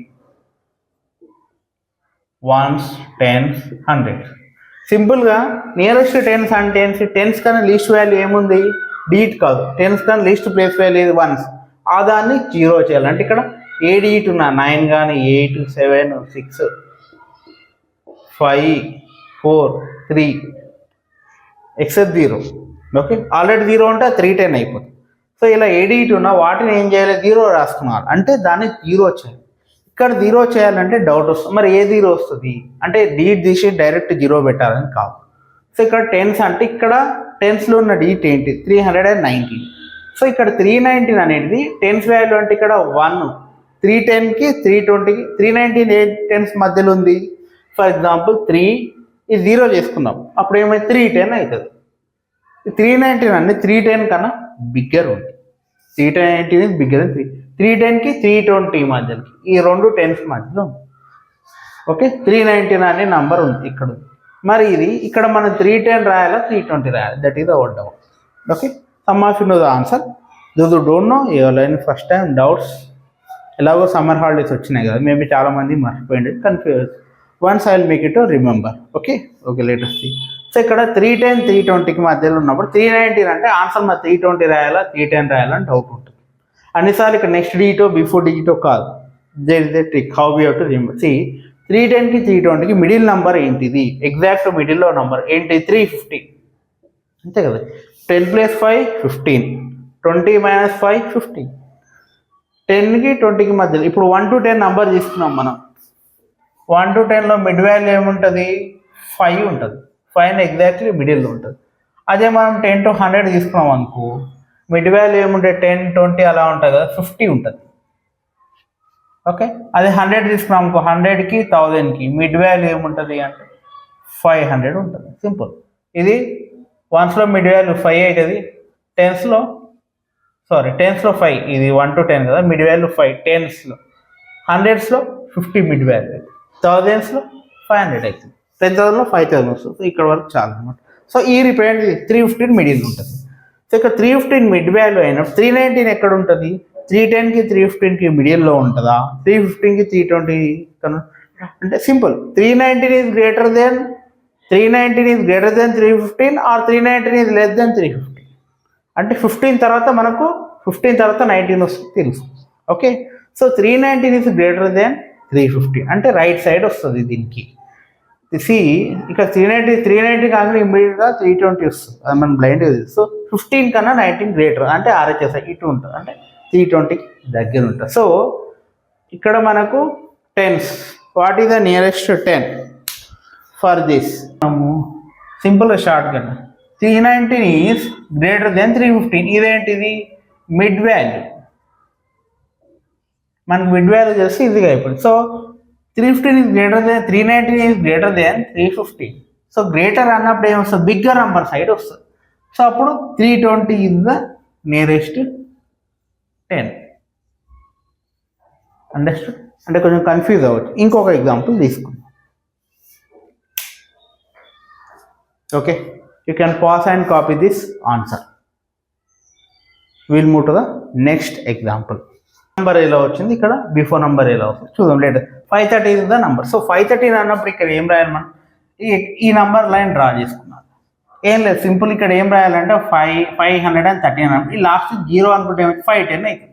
1s 10s 100. సింపుల్గా నియరెస్ట్ 10s అంటే 10s కన్నా లీస్ట్ వాల్యూ ఏముంది, డీట్ కాదు. 10s కన్నా లీస్ట్ ప్లేస్ వాల్యూ ఏది, 1s. ఆ దాన్ని 0 చేయాలంటే ఇక్కడ ఏ డీట్ ఉన్నా 9 కానీ 8 7 6 5 4 3 ఎక్సెప్ట్ 0. ఓకే, ఆల్రెడీ 0 ఉంటే 310 అయిపోతుంది. సో ఇలా ఏ డీట్ ఉన్నా వాటిని ఏం చేయాలి, 0 రాసుకున్నారు అంటే దాన్ని 0 చేయాలి. ఇక్కడ 0 చేయాలంటే డౌట్ వస్తుంది, మరి ఏ 0 వస్తుంది అంటే డీట్ తీసి డైరెక్ట్ 0 పెట్టాలని కాదు. సో ఇక్కడ 10s అంటే ఇక్కడ 10స్లో ఉన్న డీట్ ఏంటి, 319. సో ఇక్కడ 319 అనేది 10s వాల్యూ అంటే ఇక్కడ 1, 310కి 320కి 319 ఏ 10s మధ్యలో ఉంది. ఫర్ ఎగ్జాంపుల్ 3 ఇది 0 చేసుకుందాం, అప్పుడు ఏమైతే 310 అవుతుంది. 319 అంటే 310 కన్నా బిగ్గర్ ఉంది. 319 బిగ్గర్ 310కి 320 మధ్యలోకి, ఈ రెండు 10s మధ్యలో ఉంది. ఓకే, 319 అనే నంబర్ ఉంది ఇక్కడ. మరి ఇది ఇక్కడ మనం 310 రాయాలా 320 రాయాలి, that is our doubt. Okay, some of you know the answer, those who don't know your line first time doubts. ఎలాగో సమ్మర్ హాలిడేస్ వచ్చినాయి కదా, మేబీ చాలామంది మర్చిపోయింది, confuse. Once I will make it to remember. Okay, let us see. So ఇక్కడ 310 320కి మధ్యలో ఉన్నప్పుడు 319 అంటే answer మరి 320 రాయాలా 310 రాయాలని డౌట్ ఉంటుంది. అన్నిసార్లు ఇక్కడ నెక్స్ట్ డిజిటో బిఫోర్ డిజిటో కాదు. There is a trick how we have to remember. See 310కి 320కి మిడిల్ నెంబర్ ఏంటిది, ఎగ్జాక్ట్ మిడిల్లో నెంబర్ ఏంటి 350 అంతే కదా. 10 + 5 15, 20 - 5 15, 10కి 20కి మధ్యలో. ఇప్పుడు 1 to 10 నెంబర్ తీసుకున్నాం మనం. 1 to 10లో మిడ్ వాల్యూ ఏముంటుంది 5 ఉంటుంది. 5 ఎగ్జాక్ట్లీ మిడిల్లో ఉంటుంది. అదే మనం 10 to 100 తీసుకున్నాం అనుకో మిడ్ వాల్యూ ఏముంటే 10 20 అలా ఉంటుంది కదా 50 ఉంటుంది. ఓకే, అదే 100 తీసుకున్నాం అనుకో 100కి 1000కి మిడ్ వాల్యూ ఏముంటుంది అంటే 500 ఉంటుంది. సింపుల్. ఇది వన్స్లో మిడ్ వాల్యూ 5 అవుతుంది, టెన్స్లో 5. ఇది 1 to 10 కదా, మిడ్ వాల్యూ 5. టెన్స్లో 100స్లో 50 మిడ్ వాల్యూ అవుతుంది, థౌజండ్స్లో 500 అవుతుంది, 10,000లో 5,000 వస్తుంది. ఇక్కడ వరకు చాలా అనమాట. సో ఈ రిప్రజెంట్ 315 మిడిల్ ఉంటుంది. సో ఇక్కడ 315 మిడ్ వాల్యూ అయినప్పుడు 319 ఎక్కడ ఉంటుంది, 310కి 315కి మిడిల్లో ఉంటుందా, 315కి 320 అంటే simple. 319 is greater then 315 or 319 is less then 315 అంటే 15 తర్వాత మనకు 15 తర్వాత 19 వస్తుంది తెలుసు. Okay, so 319 is greater then 315 అంటే రైట్ సైడ్ వస్తుంది దీనికి. సి ఇక్కడ 390 కాకుండా ఇమ్మీడియట్గా 320 వస్తుంది, అది మనం బ్లైండ్. సో 15 కన్నా 19 గ్రేటర్ అంటే RHS ఇటు ఉంటుంది, అంటే 320కి దగ్గర ఉంటుంది. సో ఇక్కడ మనకు tens, what is the nearest 10 for this. మనము సింపుల్గా షార్ట్ కన్నా 319 ఈజ్ గ్రేటర్ దెన్ 315. ఇదేంటిది మిడ్ వాల్యూ, మనకు మిడ్ వాల్యూ చేస్తే ఈజీగా అయిపోయింది. So 315 is greater then 319 is greater then 315. So greater అన్నప్పుడు ఏమొస్తుంది, బిగ్గర్ నంబర్ సైడ్ వస్తుంది. సో అప్పుడు 320 ఈజ్ ద నియరెస్ట్ 10. అండర్స్టూడ్? అంటే కొంచెం కన్ఫ్యూజ్ అవ్వచ్చు. ఇంకొక ఎగ్జాంపుల్ తీసుకుందాం. Okay, you can pass and copy this answer. Will move to the next example. Number ఎలా వచ్చింది, ఇక్కడ బిఫోర్ నెంబర్ ఎలా వస్తుంది చూద్దాం. Later 530 is the number. So 530 అన్నప్పుడు ఇక్కడ ఏం రాయాలి మనం, ఈ నెంబర్ లైన్ డ్రా చేసుకున్నాం. ఏం లేదు, సింపుల్. ఇక్కడ ఏం రాయాలంటే 530 అన్నప్పుడు ఈ లాస్ట్ 0 అనుకుంటే 510 అవుతుంది.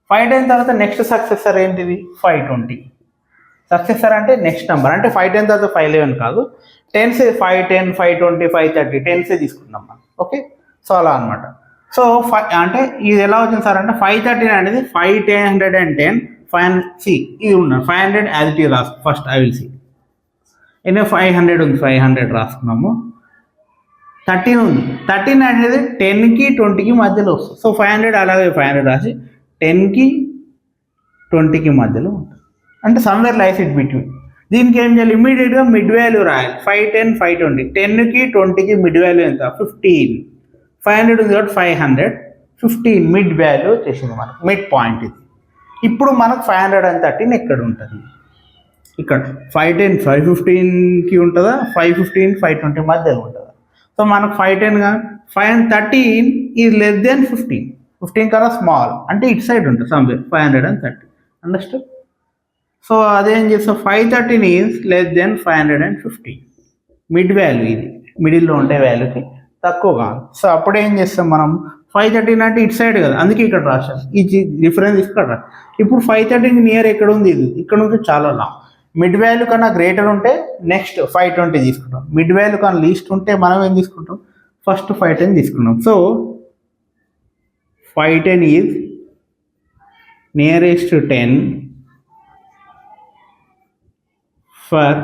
510 తర్వాత నెక్స్ట్ సక్సెసర్ ఏంటిది 520. సక్సెసర్ అంటే నెక్స్ట్ నెంబర్, అంటే 510 తర్వాత 511 కాదు, 10 510 520 530 10 తీసుకుంటున్నాం మనం. ఓకే, సో అలా అనమాట. సో అంటే ఇది ఎలా వచ్చింది సార్ అంటే 513 అనేది 510 5 ఇది ఉన్నాను 500 యాజ్ ఇట్ ఈజ్ రాసు. ఫస్ట్ ఐ విల్ సి ఎన్నో 500 ఉంది, 500 రాసుకున్నాము. 13 ఉంది, 13 అనేది 10కి 20కి మధ్యలో వస్తుంది. సో 500 అలాగే 500 రాసి 10కి 20కి మధ్యలో ఉంటుంది, అంటే సమ్వేర్ లైస్ ఇట్ బిట్వీన్. దీనికి ఏం చేయాలి, ఇమీడియట్గా మిడ్ వాల్యూ రాయాలి. 510 520, 10కి 20కి మిడ్ వాల్యూ ఎంత 15. 500 ఉంది కాబట్టి 500, 15 మిడ్ వాల్యూ వచ్చేసింది మనకు, మిడ్ పాయింట్ ఇది. ఇప్పుడు మనకు 513 ఎక్కడ ఉంటుంది, ఇక్కడ 510 515కి ఉంటుందా, 515 520 మధ్యలో ఉంటుందా. సో మనకు 510 కానీ 513 ఈజ్ లెస్ దెన్ 15 కన్నా స్మాల్, అంటే ఇటు సైడ్ ఉంటుంది సమ్వేర్ 530. అండర్స్టాండ్? సో అదేం చేస్తాం, 513 is less then 515. Mid value ఇది, మిడిల్లో ఉండే వాల్యూకి తక్కువ కాదు. సో అప్పుడు ఏం చేస్తాం మనం, 513 అంటే ఇటు సైడ్ కదా, అందుకే ఇక్కడ రాశాం. ఈ డిఫరెన్స్ ఇక్కడ రా. ఇప్పుడు 513 నియర్ ఎక్కడ ఉంది, ఇది ఇక్కడ నుంచి చాలా లాంగ్. మిడ్ వాల్యూ కన్నా గ్రేటర్ ఉంటే నెక్స్ట్ 520 తీసుకుంటాం, మిడ్ వాల్యూ కన్నా లీస్ట్ ఉంటే మనం ఏం తీసుకుంటాం, ఫస్ట్ 510 తీసుకున్నాం. So 510 is nearest 10 for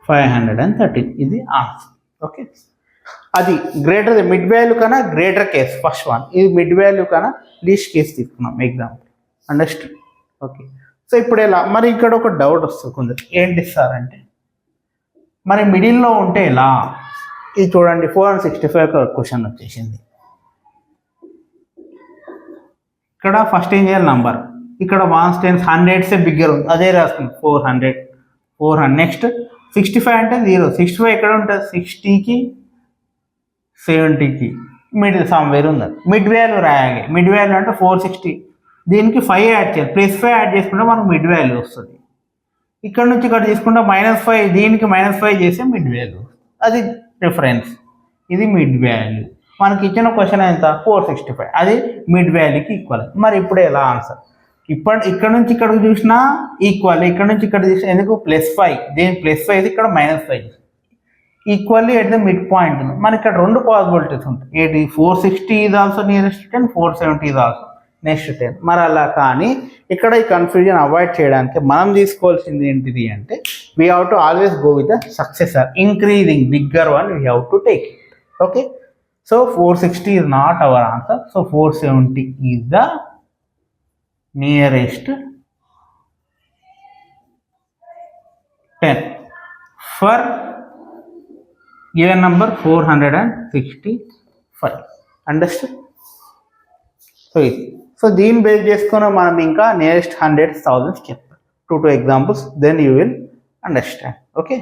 513. ఇది ఆన్సర్. ఓకే, అది గ్రేటర్ మిడ్ వాల్యూ కన్నా గ్రేటర్ కేస్ ఫస్ట్ వన్, ఇది మిడ్ వాల్యూ కన్నా లీస్ట్ కేస్ తీసుకున్నాం ఎగ్జాంపుల్. అండర్స్టాండ్? ఓకే, సో ఇప్పుడు ఎలా, మరి ఇక్కడ ఒక డౌట్ వస్తుంది కొందరు, ఏంటి సార్ అంటే మరి మిడిల్లో ఉంటే ఎలా. ఇది చూడండి 465 క్వశ్చన్ వచ్చేసింది. ఇక్కడ ఫస్ట్ ఏం చేయాలి, నంబర్ ఇక్కడ 1s 10s 100s బిగ్గర్ ఉంది, అదే రాస్తుంది 400. నెక్స్ట్ 65 అంటే 0, 65 ఎక్కడ ఉంటుంది 60కి 70కి మిడిల్ సమ్వేర్ ఉంది. మిడ్ వాల్యూ రాయాలి, మిడ్ వాల్యూ అంటే 460, దీనికి 5 యాడ్ చేయాలి, +5 యాడ్ చేసుకుంటే మనకు మిడ్ వాల్యూ వస్తుంది. ఇక్కడ నుంచి ఇక్కడ తీసుకుంటే -5, దీనికి -5 చేస్తే మిడ్ వాల్యూ, అది రిఫరెన్స్, ఇది మిడ్ వాల్యూ. మనకి ఇచ్చిన క్వశ్చన్ ఎంత 465, అది మిడ్ వాల్యూకి ఈక్వల్. మరి ఇప్పుడు ఎలా ఆన్సర్? ఇక్కడ నుంచి ఇక్కడికి చూసినా ఈక్వల్, ఇక్కడ నుంచి ఇక్కడ చూసినా ఎందుకు +5, దీని +5 ఇక్కడ -5 equally at the mid point. మనకి ఇక్కడ రెండు పాసిబిలిటీస్ ఉంటాయి, ఏంటి 460 is also nearest 10, 470 is also next 10. మరి అలా కానీ ఇక్కడ ఈ కన్ఫ్యూజన్ అవాయిడ్ చేయడానికి మనం తీసుకోవాల్సింది ఏంటిది అంటే we have to always go with the successor, increasing bigger one we have to take it. Okay, so 460 is not our answer, so 470 is the nearest 10 for given number 465. Understood? So దీన్ని base చేసుకుని మనం ఇంకా nearest 100, 1000 చెప్తాం. 2 examples, then you will understand. Okay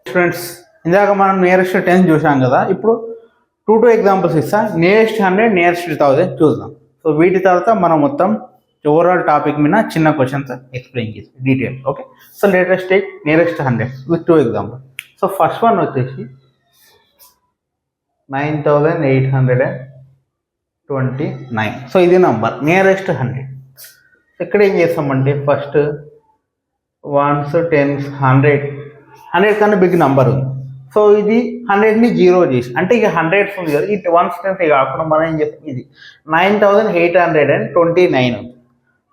students, ఇందాక మనం nearest 10 చూసాం కదా, ఇప్పుడు 2 ఎగ్జాంపుల్స్ ఇస్తా. నియరెస్ట్ 100, నియరెస్ట్ 1000 చూద్దాం. సో వీటి తర్వాత మనం మొత్తం ఓవరాల్ టాపిక్ మీద చిన్న క్వశ్చన్స్ ఎక్స్ప్లెయిన్ చేసి detail. Okay, so latest take nearest 100 with 2 example. So first one వచ్చేసి 9829. సో ఇది నంబర్ నియరెస్ట్ 100. ఇక్కడ ఏం చేస్తామంటే ఫస్ట్ 1s, 10s, 100 కన్నా బిగ్ నెంబర్ ఉంది. సో ఇది 100ని 0 చేసి, అంటే ఇక 100s ఉంది కదా, ఇది 1s, 10s కాకుండా మనం ఏం చేస్తాం, ఇది 9829 ఉంది.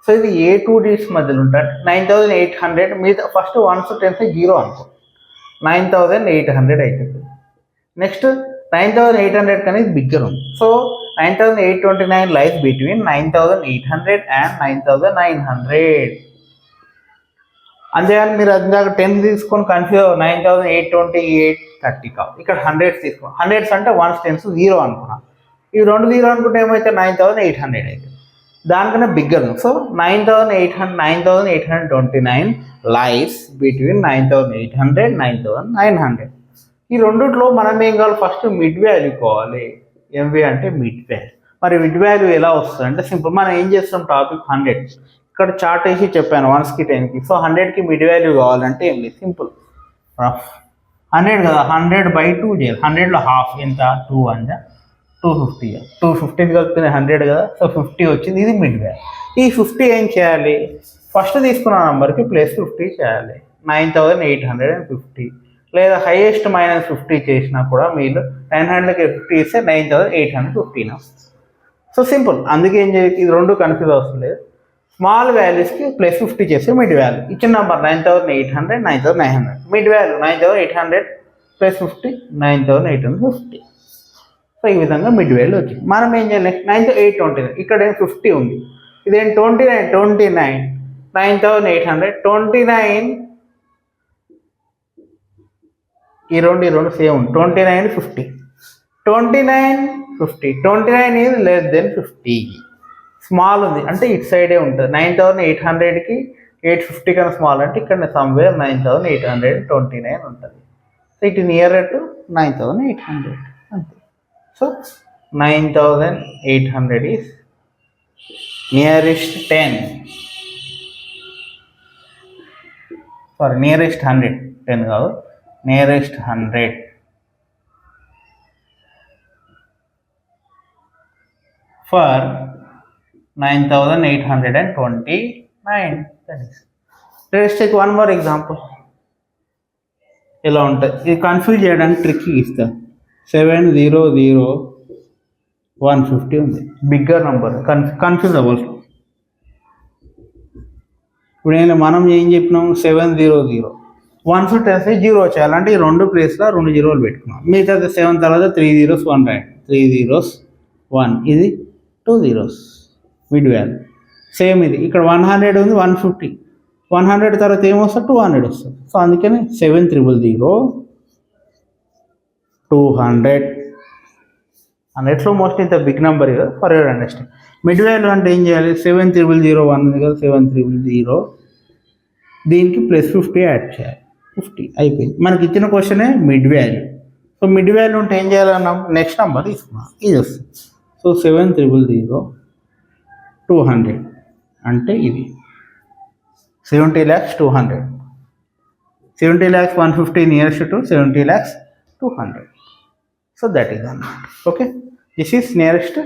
సో ఇది ఏ 2 digits మధ్యలో ఉంటుంది, 9800 మీద ఫస్ట్ 1s, 10s 0 అనుకో, 9800 అవుతుంది. నెక్స్ట్ 9800 కానీ బిగ్గర్ ఉంది. So 9829 lies between 9800 and 9900. అంతేగాని మీరు అందాక 10 తీసుకొని కన్ఫ్యూజ్ 9828 కావు, ఇక్కడ 100s తీసుకో. 100s అంటే 1s, 10s 0 అనుకున్నాం, ఇవి 2 0 అనుకుంటే ఏమైతే 9800 అయితే దానికన్నా బిగ్గర్ ఉంది. So 9829 lies between 9800, 9900. ఈ రెండిట్లో మనం ఏం కావాలి, ఫస్ట్ మిడ్ వాల్యూ కావాలి. ఎంవి అంటే మిడ్ వాల్యూ. మరి మిడ్ వాల్యూ ఎలా వస్తుంది అంటే సింపుల్, మనం ఏం చేస్తాం, టాపిక్ 100 ఇక్కడ చార్ట్ వేసి చెప్పాను 1కి 10కి. సో 100కి మిడ్ వాల్యూ కావాలంటే ఏం లేదు, సింపుల్ రఫ్ 100 కదా, 100/2 చేయాలి. 100లో హాఫ్ ఎంత, 2 1 250, 250 కలిపితే 100 కదా, సో 50 వచ్చింది, ఇది మిడ్ వాల్యూ. ఈ 50 ఏం చేయాలి, ఫస్ట్ తీసుకున్న నెంబర్కి +50 చేయాలి, 9850. లేదా హైయెస్ట్ -50 చేసినా కూడా మీరు 900కి 50 ఇస్తే 9815 వస్తుంది. సో సింపుల్, అందుకే ఏం చేయాలి, ఇది రెండు కన్ఫ్యూజ్ అవసరం లేదు. స్మాల్ వాల్యూస్కి +50 చేస్తే మిడ్ వాల్యూ. ఇచ్చిన నెంబర్ 9800, 9900, మిడ్ వాల్యూ 9800 +50 9850. సో ఈ విధంగా మిడ్ వాల్యూ వచ్చింది. మనం ఏం చేయాలి, 9829 ఇక్కడ 50 ఉంది, ఇదేం 29 9800 29 ఈ రెండు సేమ్ ఉంది, 29 50 29 50 29 ఈజ్ లెస్ దెన్ 50. స్మాల్ ఉంది అంటే ఇటు సైడే ఉంటుంది, 9800కి 850 కన్నా స్మాల్ అంటే ఇక్కడ సమ్వేర్ 9829 ఉంటుంది. సో ఇట్ నియర్ టు 9800 అంతే. So 9800 is nearest 10, sorry nearest 100, 10 కాదు, nearest 100 for 9829. Let's take one more example. ఇలా ఉంటుంది, ఇది కన్ఫ్యూజ్ చేయడానికి ట్రిక్ ఇస్తా. 700150 ఉంది, బిగ్గర్ నంబర్, కన్ఫ్యూజ్ అవ్వచ్చు. ఇప్పుడు మనం ఏం చెప్పినాం, 700 1s 10s 0 చేయాలంటే ఈ 2 ప్లేస్లో 2 0లు పెట్టుకున్నాం. మిగతా 7 తర్వాత 3 zeros 1 రాయండి, 3 zeros 1, ఇది 2 zeros మిడ్ వాల్యూ. సేమ్ ఇది ఇక్కడ 100 ఉంది, 150, 100 తర్వాత ఏమొస్తుంది, 200 వస్తుంది. సో అందుకని 7000 200. 100లో మోస్ట్ ఇంత బిగ్ నెంబర్ కదా, for your understand. Mid value అంటే ఏం చేయాలి, 7000 1 ఉంది కదా, 7000 దీనికి +50 యాడ్ చేయాలి, 50 అయిపోయింది. మనకి ఇచ్చిన క్వశ్చనే mid value. So mid value ఉంటే ఏం చేయాలన్నాం, నెక్స్ట్ నెంబర్ తీసుకున్నాం, ఇది వస్తుంది. సో 7000 200 అంటే ఇది 70 lakhs 200, 70 lakhs 150 nearest to 70 lakhs 200. So that is అన్నమాట. Okay, this is nearest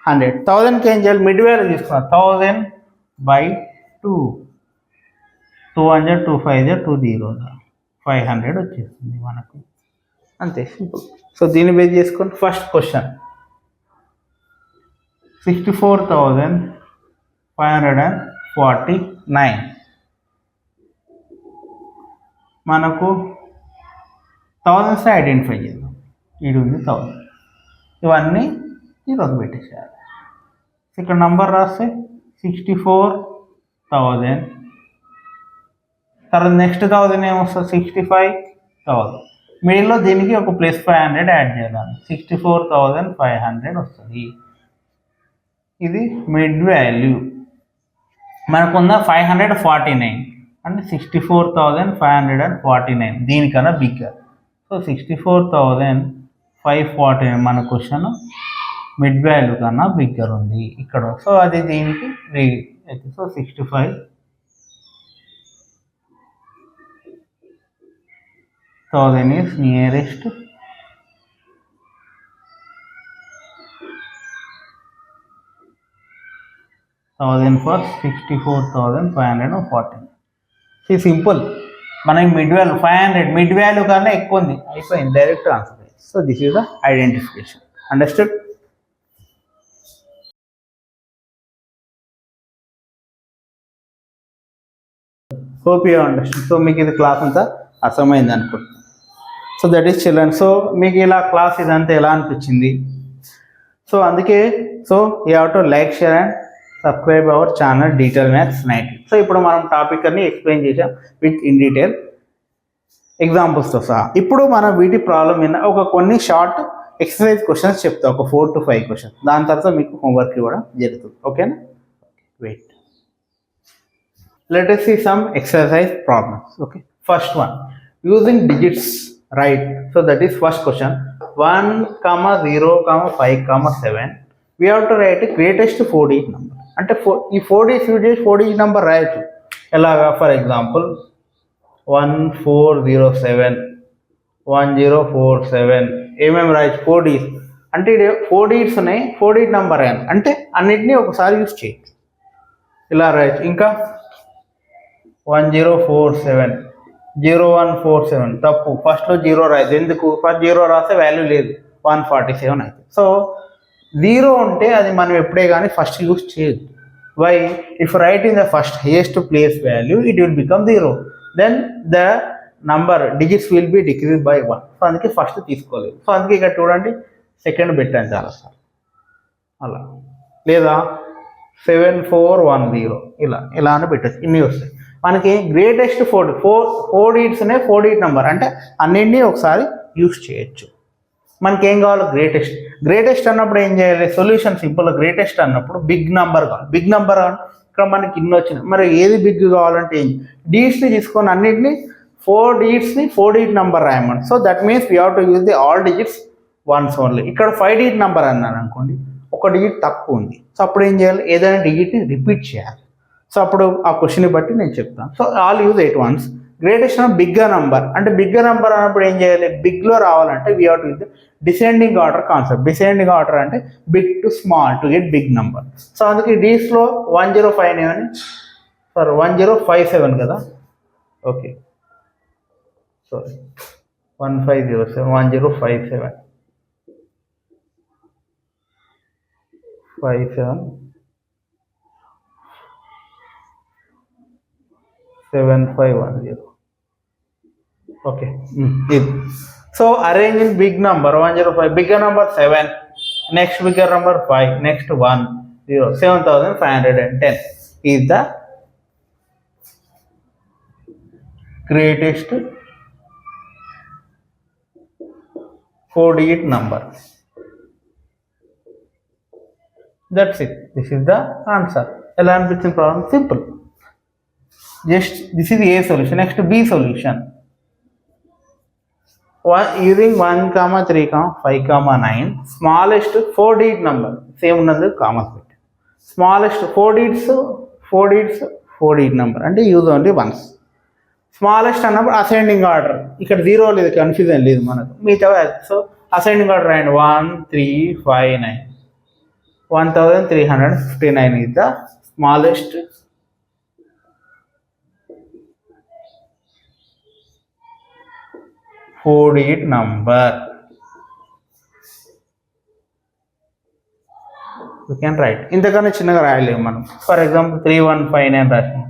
100. 1000కి ఏం చేయాలి, మిడ్ వాల్యూ తీసుకున్నాం. 1000/2, 200, 2 5 2 0, 500 వచ్చేస్తుంది మనకు. అంతే, సింపుల్. సో దీన్ని బేస్ చేసుకొని ఫస్ట్ క్వశ్చన్ 64,549 మనకు థౌజండ్స్ ఐడెంటిఫై చేద్దాం. ఇది ఉంది 1000, ఇవన్నీ ఈరోజు పెట్టేసేయాలి. ఇక్కడ నంబర్ రాస్తే 64,000, తర్వాత నెక్స్ట్ 1000 ఏమొస్తుంది, 65,000. మిడిల్లో దీనికి ఒక +500 యాడ్ చేయాలి, 64,500 వస్తుంది. ఇది మిడ్ వాల్యూ. మనకున్న 549 అంటే 64,549 దీనికన్నా బిగ్గర్. సో 64,549 మన క్వశ్చన్ మిడ్ వాల్యూ కన్నా బిగ్గర్ ఉంది ఇక్కడ. సో అది దీనికి అయితే సో 65,000 ఈజ్ నియరెస్ట్ 1000 ఫర్ 64,549. ఇది సింపుల్. మనకి మిడ్ వాల్యూ 500, మిడ్ వాల్యూ కన్నా ఎక్కువ ఉంది, అయిపోయింది, direct answer. So this is the identification. Understood? Hope you understood. So మీకు ఇది క్లాస్ అంతా అర్థమైంది అనుకుంటున్నాను. So that is children. So మీకు ఇలా క్లాస్ ఇదంతా ఎలా అనిపించింది? సో అందుకే so you have to like, share and subscribe our channel detail maths 90. So ఇప్పుడు మనం టాపిక్ అన్ని ఎక్స్ప్లెయిన్ చేసాం విత్ ఇన్ డీటెయిల్ ఎగ్జాంపుల్స్తో సహా. ఇప్పుడు మనం వీటి ప్రాబ్లం మీద ఒక కొన్ని షార్ట్ ఎక్సర్సైజ్ క్వశ్చన్స్ చెప్తాం, ఒక 4 to 5 క్వశ్చన్స్. దాని తర్వాత మీకు హోంవర్క్ ఇవ్వడం జరుగుతుంది. ఓకేనా? Wait, let us see some exercise problems. Okay, first one, using digits, right? So that is first question. 1, 0, 5, 7. We have to write a greatest 4-digit number. అంటే ఈ 4-digit number రాయొచ్చు. ఎలాగా? ఫర్ ఎగ్జాంపుల్ 1407, 1047 ఏమేమి రాయొచ్చు? 4 digits. అంటే ఇది 4 digits ఉన్నాయి, 4-digit number రాయాలి అంటే అన్నిటినీ ఒకసారి యూజ్ చేయొచ్చు. ఇలా రాయొచ్చు. ఇంకా 1047, 0147 తప్పు, ఫస్ట్లో 0 రాయదు. ఎందుకు? ఫస్ట్ 0 రాస్తే వాల్యూ లేదు, 147 అయితే. సో 0 ఉంటే అది మనం ఎప్పుడే కానీ ఫస్ట్ యూజ్ చేయదు. Why? If right in the first highest place value it will become 0, then the number digits will be decrease by 1. సో అందుకే ఫస్ట్ తీసుకోలేదు. సో అందుకే ఇక్కడ చూడండి సెకండ్ పెట్టాను చాలాసార్లు అలా, లేదా 7410 ఇలా అని పెట్టచ్చు. ఇన్ని వస్తాయి మనకి. గ్రేటెస్ట్ 4 digits ఉన్నాయి, 4-digit నెంబర్ అంటే అన్నింటినీ ఒకసారి యూజ్ చేయొచ్చు. మనకి ఏం కావాలి? గ్రేటెస్ట్ అన్నప్పుడు ఏం చేయాలి? Solution simple. గ్రేటెస్ట్ అన్నప్పుడు బిగ్ నెంబర్ కావాలి. బిగ్ నెంబర్ ఇక్కడ మనకి ఇన్ని వచ్చినాయి, మరి ఏది బిగ్ కావాలంటే ఏం? డిజిట్స్ని తీసుకొని అన్నింటినీ 4 digitsని 4-digit నెంబర్ రాయమని. So that means we have to use the all digits once only. ఇక్కడ 5-digit నెంబర్ అన్నాను అనుకోండి, ఒక డిజిట్ తక్కువ ఉంది. సో అప్పుడు ఏం చేయాలి? ఏదైనా డిజిట్ని రిపీట్ చేయాలి. సో అప్పుడు ఆ క్వశ్చన్ని బట్టి నేను చెప్తాను. So all use at once. Greatest bigger number అంటే బిగ్గర్ నంబర్ అన్నప్పుడు ఏం చేయాలి? బిగ్లో రావాలంటే we have to use descending order concept. Descending order అంటే big to small to get big number. So అందుకే డీస్లో 1059 సారీ 1057 కదా. Okay sorry 1507, 1057 57 7510. ఓకే, ఇది. So arrange in big number 105, bigger number 7, next bigger number 5, next 1 0, 7510 is the greatest 4-digit number. That's it. This is the answer. ఎలా అనిపించింది problem? Simple. Just this is A solution. Next B solution. Using 1, 3, 5, 9, smallest 4-digit number. Same ఉన్నది commerce పెట్టి. Smallest 4 digits 4-digit number అంటే use only once. Smallest అన్నప్పుడు ascending order, ఇక్కడ zero లేదు, confusion లేదు మనకు, మిగతా సో అసెండింగ్ ఆర్డర్ రాయండి 1359, 1359 is the smallest four-digit number. You can write. ఇంతకన్నా చిన్నగా రాయలేము మనం. ఫర్ ఎగ్జాంపుల్ 3159 రాసినాం,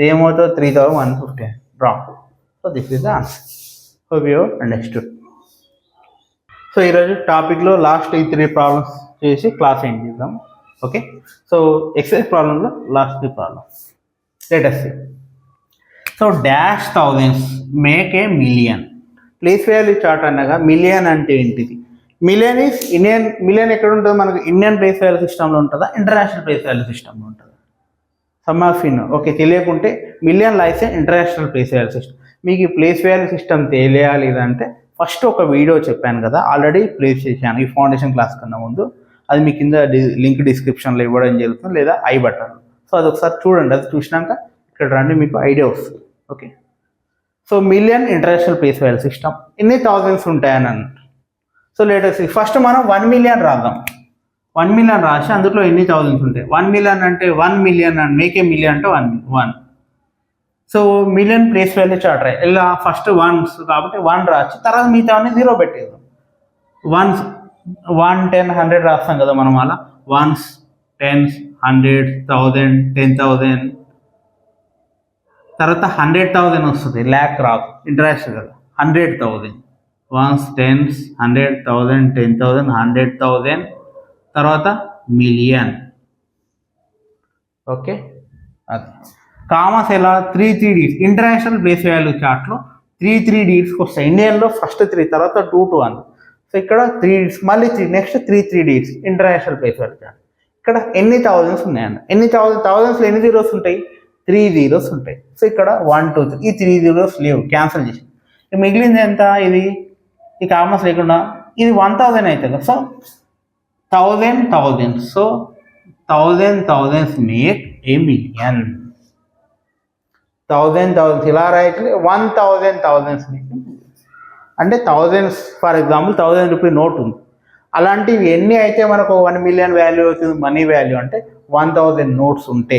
ఏమవుతుంది 3150 wrong. So this is the answer. Hope you understood. So ఈరోజు టాపిక్లో లాస్ట్ ఈ 3 ప్రాబ్లమ్స్ చేసి క్లాస్ ఎండ్ చేద్దాం. ఓకే, సో ఎక్సర్సైజ్ ప్రాబ్లంలో last 3 problems. Let us see. So dash thousands make a million. Place value chart అనగా million అంటే ఏంటిది? Million is Indian. Million ఎక్కడ ఉంటుంది మనకు? ఇండియన్ ప్లేస్ వాల్యూ సిస్టంలో ఉంటుందా, ఇంటర్నేషనల్ ప్లేస్ వాల్యూ సిస్టంలో ఉంటుందా? Sum of in. ఓకే, తెలియకుంటే million lies international place value system. మీకు ఈ ప్లేస్ వాల్యూ సిస్టమ్ తెలియాలి అంటే ఫస్ట్ ఒక వీడియో చెప్పాను కదా, ఆల్రెడీ ప్లేస్ చేశాను ఈ ఫౌండేషన్ క్లాస్ కన్నా ముందు. అది మీ కింద లింక్ డిస్క్రిప్షన్లో ఇవ్వడం జరుగుతుంది, లేదా ఐ బటన్. సో అది ఒకసారి చూడండి, అది చూసినాక ఇక్కడ రండి, మీకు ఐడియా వస్తుంది. Okay, so million international place value system ఎన్ని థౌజండ్స్ ఉంటాయని అన్నట్టు. సో లేటెస్ట్ ఫస్ట్ మనం 1 మిలియన్ రాద్దాం. 1 మిలియన్ రాసి అందులో ఎన్ని థౌజండ్స్ ఉంటాయి? 1 మిలియన్ అంటే 1 million and make a million అంటే 1. So million place value chart రాయి. ఇలా ఫస్ట్ వన్స్ కాబట్టి 1 రాసి తర్వాత మిగతా అన్ని 0 పెట్టేద్దాం. 1 1 10 100 రాస్తాం కదా మనం, అలా 1s 10s 100 1000 10,000 తర్వాత 100,000 వస్తుంది, ల్యాక్ రాదు, ఇంటర్నేషనల్ కదా. 100,000 1s 10s 100,000 10,000 100,000 తర్వాత మిలియన్. ఓకే, అది కామర్స్ ఎలా 3 digits ఇంటర్నేషనల్ ప్లేస్ వాల్యూ చార్ట్లో 3 digits వస్తాయి. ఇండియన్లో ఫస్ట్ 3 తర్వాత 2 to 1. సో ఇక్కడ 3 digits మళ్ళీ 3 next 3 digits international place value chart. ఇక్కడ ఎన్ని థౌజండ్స్ ఉన్నాయండి? ఎన్ని థౌజండ్స్లో ఎన్ని జీరోస్ ఉంటాయి? 3 zeros ఉంటాయి. సో ఇక్కడ 1 2 3 ఈ 3 zeros లేవు, క్యాన్సిల్ చేసి మిగిలింది ఎంత? ఇది ఈ కామర్స్ లేకుండా ఇది 1000 అవుతుంది. So 1000 thousands. So 1000 thousands make a million. 1000 thousands ఇలా రాయట్లే, 1000 thousands మేక్ అంటే thousands. For example 1000 rupee note ఉంది, అలాంటివి ఎన్ని అయితే మనకు 1 మిలియన్ వాల్యూ అవుతుంది మనీ వాల్యూ అంటే 1000 నోట్స్ ఉంటే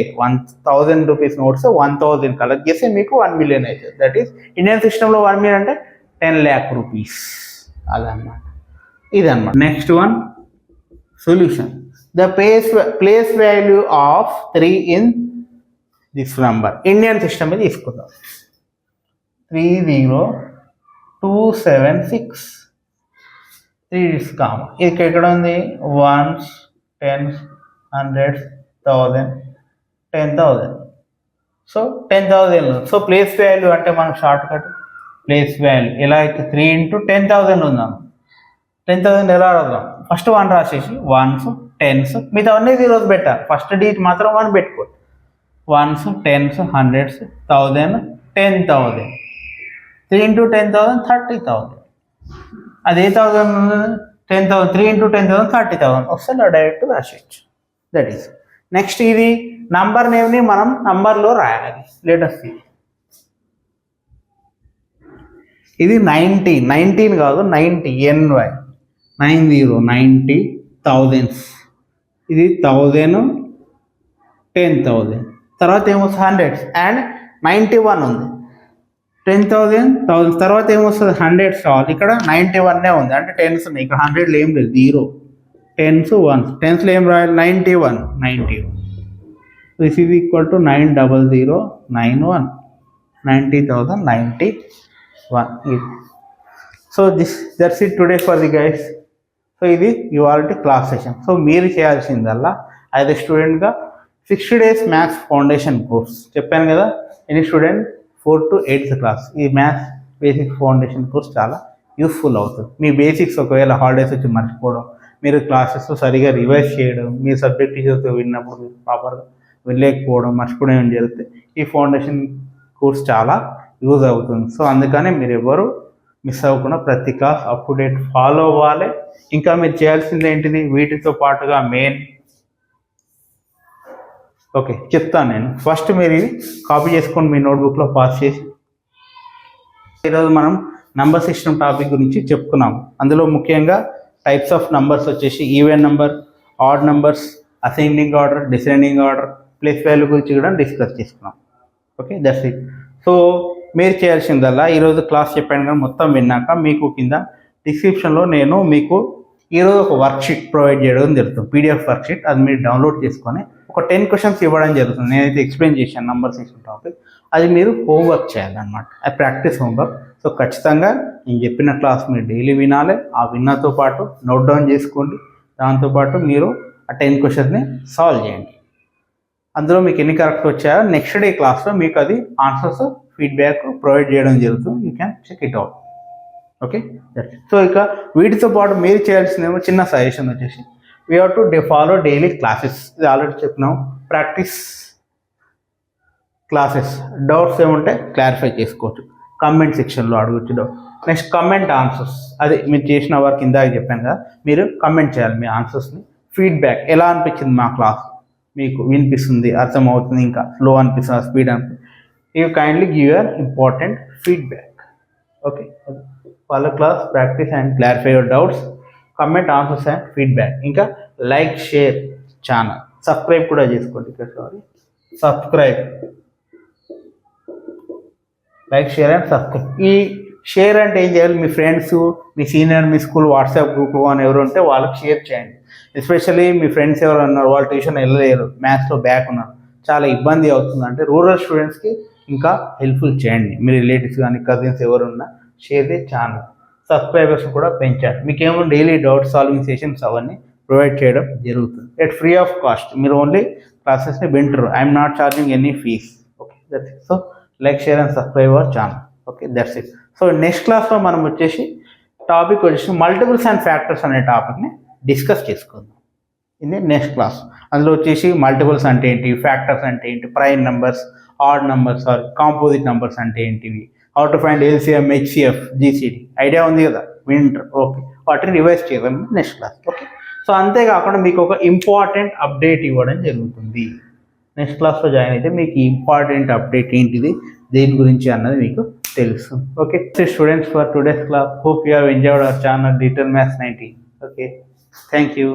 1000 రూపీస్ నోట్స్ 1000 కలెక్ట్ చేస్తే మీకు 1 మిలియన్ అవుతుంది. దట్ ఈస్ ఇండియన్ సిస్టంలో 1 మిలియన్ అంటే 10 lakh rupees. అలా అన్నమాట, ఇది అన్నమాట. Next one solution. The place value of 3 in this number. Indian system మీద తీసుకుందాం. 30276 3 కామా. ఇది ఎక్కడ ఉంది? 1s 10s 100s 1000 10,000. So 10,000. So place value అంటే మనం షార్ట్ కట్ ప్లేస్ వాల్యూ ఎలా అయితే 3 into 10,000 ఉందాం. 10,000 ఎలా రాద్దాం? ఫస్ట్ 1 రాసేసి 1s 10s మిగతా అన్ని జీరోస్ పెట్టాలి. ఫస్ట్ డిజిట్ మాత్రం 1 పెట్టుకోండి. 1s 10s 100s 1000 10,000. 3 into 10,000 30,000. అదే 10,000 3 into 10,000 30,000 వస్తే డైరెక్ట్ రాసేయచ్చు. That is. నెక్స్ట్ ఇది నంబర్ నేమ్ని మనం నంబర్లో రాయాలి. Let us see. ఇది 19 కాదు 90 NY 90 thousands. ఇది 1000 10,000 తర్వాత ఏమొస్తుంది? 100s అండ్ 91 ఉంది. 10,000 1000 తర్వాత ఏమొస్తుంది? 100s కావాలి. ఇక్కడ 91 ఉంది అంటే 10s ఉన్నాయి. ఇక్కడ 100లో ఏం లేదు, 0 10s 1s. 10sలో ఏం రాయాలి? 91. This is equal to 90091 90,091. So that's it today for the guys. So ఇది ఇవాళ క్లాస్ సెషన్. సో మీరు చేయాల్సిందల్లా యాజ్ ఎ స్టూడెంట్గా 60 days మ్యాథ్స్ ఫౌండేషన్ కోర్స్ చెప్పాను కదా. Any student 4th to 8th class ఈ మ్యాథ్స్ బేసిక్ ఫౌండేషన్ కోర్స్ చాలా useful అవుతుంది. మీ బేసిక్స్ ఒకవేళ హాలిడేస్ వచ్చి మర్చిపోవడం, మీరు క్లాసెస్ సరిగా రివైజ్ చేయడం, మీ సబ్జెక్ట్ టీచర్తో విన్నప్పుడు మీరు ప్రాపర్గా వెళ్ళలేకపోవడం, మర్చిపోవడం ఏం జరిగితే ఈ ఫౌండేషన్ కోర్స్ చాలా యూజ్ అవుతుంది. సో అందుకని మీరు ఎవరు మిస్ అవ్వకుండా ప్రతి class up to date follow అవ్వాలి. ఇంకా మీరు చేయాల్సింది ఏంటిది? వీటితో పాటుగా మెయిన్ ఓకే చెప్తాను నేను. ఫస్ట్ మీరు ఇది కాపీ చేసుకొని మీ నోట్బుక్లో పాస్ చేసి ఈరోజు మనం నంబర్ సిస్టమ్ టాపిక్ గురించి చెప్పుకున్నాం. అందులో ముఖ్యంగా టైప్స్ ఆఫ్ నంబర్స్ వచ్చేసి even number, add numbers, ascending order, descending order, place value గురించి కూడా డిస్కస్ చేసుకున్నాం. Okay, that's it. సో మీరు చేయాల్సిందల్లా ఈరోజు క్లాస్ చెప్పాను కానీ మొత్తం విన్నాక మీకు కింద డిస్క్రిప్షన్లో నేను మీకు ఈరోజు ఒక వర్క్షీట్ ప్రొవైడ్ చేయడం జరుగుతుంది, పీడిఎఫ్ వర్క్షీట్. అది మీరు డౌన్లోడ్ చేసుకొని ఒక 10 క్వశ్చన్స్ ఇవ్వడం జరుగుతుంది. నేనైతే ఎక్స్ప్లెయిన్ చేశాను నంబర్ సిస్టమ్ టాపిక్. అది మీరు హోంవర్క్ చేయాలన్నమాట, అది ప్రాక్టీస్ హోంవర్క్. సో ఖచ్చితంగా నేను చెప్పిన క్లాస్ మీరు డైలీ వినాలి. ఆ విన్నతో పాటు నోట్ డౌన్ చేసుకోండి. దాంతోపాటు మీరు ఆ 10 క్వశ్చన్స్ని సాల్వ్ చేయండి. అందులో మీకు ఎన్ని కరెక్ట్ వచ్చాయో నెక్స్ట్ డే క్లాస్లో మీకు అది ఆన్సర్స్ ఫీడ్బ్యాక్ ప్రొవైడ్ చేయడం జరుగుతుంది. You can check it out. Okay, so ఇక వీటితో పాటు మీరు చేయాల్సిన చిన్న సజెషన్ వచ్చేసి we have to follow daily classes. ఇది ఆల్రెడీ చెప్పినాం, ప్రాక్టీస్ క్లాసెస్. డౌట్స్ ఏముంటే క్లారిఫై చేసుకోవచ్చు, కమెంట్ సెక్షన్లో అడగచ్చు డౌట్. నెక్స్ట్ కమెంట్ ఆన్సర్స్, అది మీరు చేసిన వర్క్ ఇందాక చెప్పాను కదా, మీరు కమెంట్ చేయాలి మీ ఆన్సర్స్ని. ఫీడ్బ్యాక్, ఎలా అనిపించింది మా క్లాస్, మీకు వినిపిస్తుంది, అర్థమవుతుంది, ఇంకా స్లో అనిపిస్తుంది, స్పీడ్ అనిపిస్తుంది, you kindly give your important feedback. Okay, follow class, practice and clarify your doubts, comment answers and feedback. ఇంకా లైక్, షేర్ ఛానల్, సబ్స్క్రైబ్ కూడా చేసుకోండి. ఇక్కడ sorry, subscribe, like, share and subscribe. ఈ షేర్ అంటే ఏం చేయాలి, మీ ఫ్రెండ్స్, మీ senior, మీ school WhatsApp గ్రూప్లో అని ఎవరు ఉంటే వాళ్ళకి షేర్ చేయండి. ఎస్పెషల్లీ మీ ఫ్రెండ్స్ ఎవరు ఉన్నారు, వాళ్ళు ట్యూషన్ వెళ్ళలేరు, మ్యాథ్స్లో బ్యాక్ ఉన్నారు, చాలా ఇబ్బంది అవుతుంది అంటే రూరల్ స్టూడెంట్స్కి ఇంకా హెల్ప్ఫుల్ చేయండి. మీ రిలేటివ్స్ కానీ కజిన్స్ ఎవరున్నా షేర్ ది ఛానల్. సబ్స్క్రైబర్స్ కూడా పెంచాలి. మీకేమో డైలీ డౌట్ సాల్వింగ్ సెషన్స్ అవన్నీ ప్రొవైడ్ చేయడం జరుగుతుంది ఎట్ ఫ్రీ ఆఫ్ కాస్ట్. మీరు ఓన్లీ క్లాసెస్ని వింటారు. I'm not charging any fees. Okay, that's it. So like, share and subscribe our channel. Okay, that's it. So next క్లాస్లో మనం వచ్చేసి టాపిక్ వచ్చేసి multiples and factors అనే టాపిక్ని డిస్కస్ చేసుకుందాం ఇది నెక్స్ట్ క్లాస్. అందులో వచ్చేసి మల్టిపుల్స్ అంటే ఏంటి, ఫ్యాక్టర్స్ అంటే ఏంటి, prime numbers, odd numbers or composite numbers అంటే ఏంటివి, how to find LCM, HCF, GCD idea ఉంది కదా, వింటర్. ఓకే, వాటిని రివైజ్ చేద్దాం నెక్స్ట్ క్లాస్. ఓకే, సో అంతేకాకుండా మీకు ఒక ఇంపార్టెంట్ అప్డేట్ ఇవ్వడం జరుగుతుంది. నెక్స్ట్ క్లాస్లో జాయిన్ అయితే మీకు ఇంపార్టెంట్ అప్డేట్ ఏంటిది, దేని గురించి అన్నది మీకు తెలుస్తుంది. Okay students, for today's class, hope you have enjoyed our channel digital maths 90. Okay, thank you.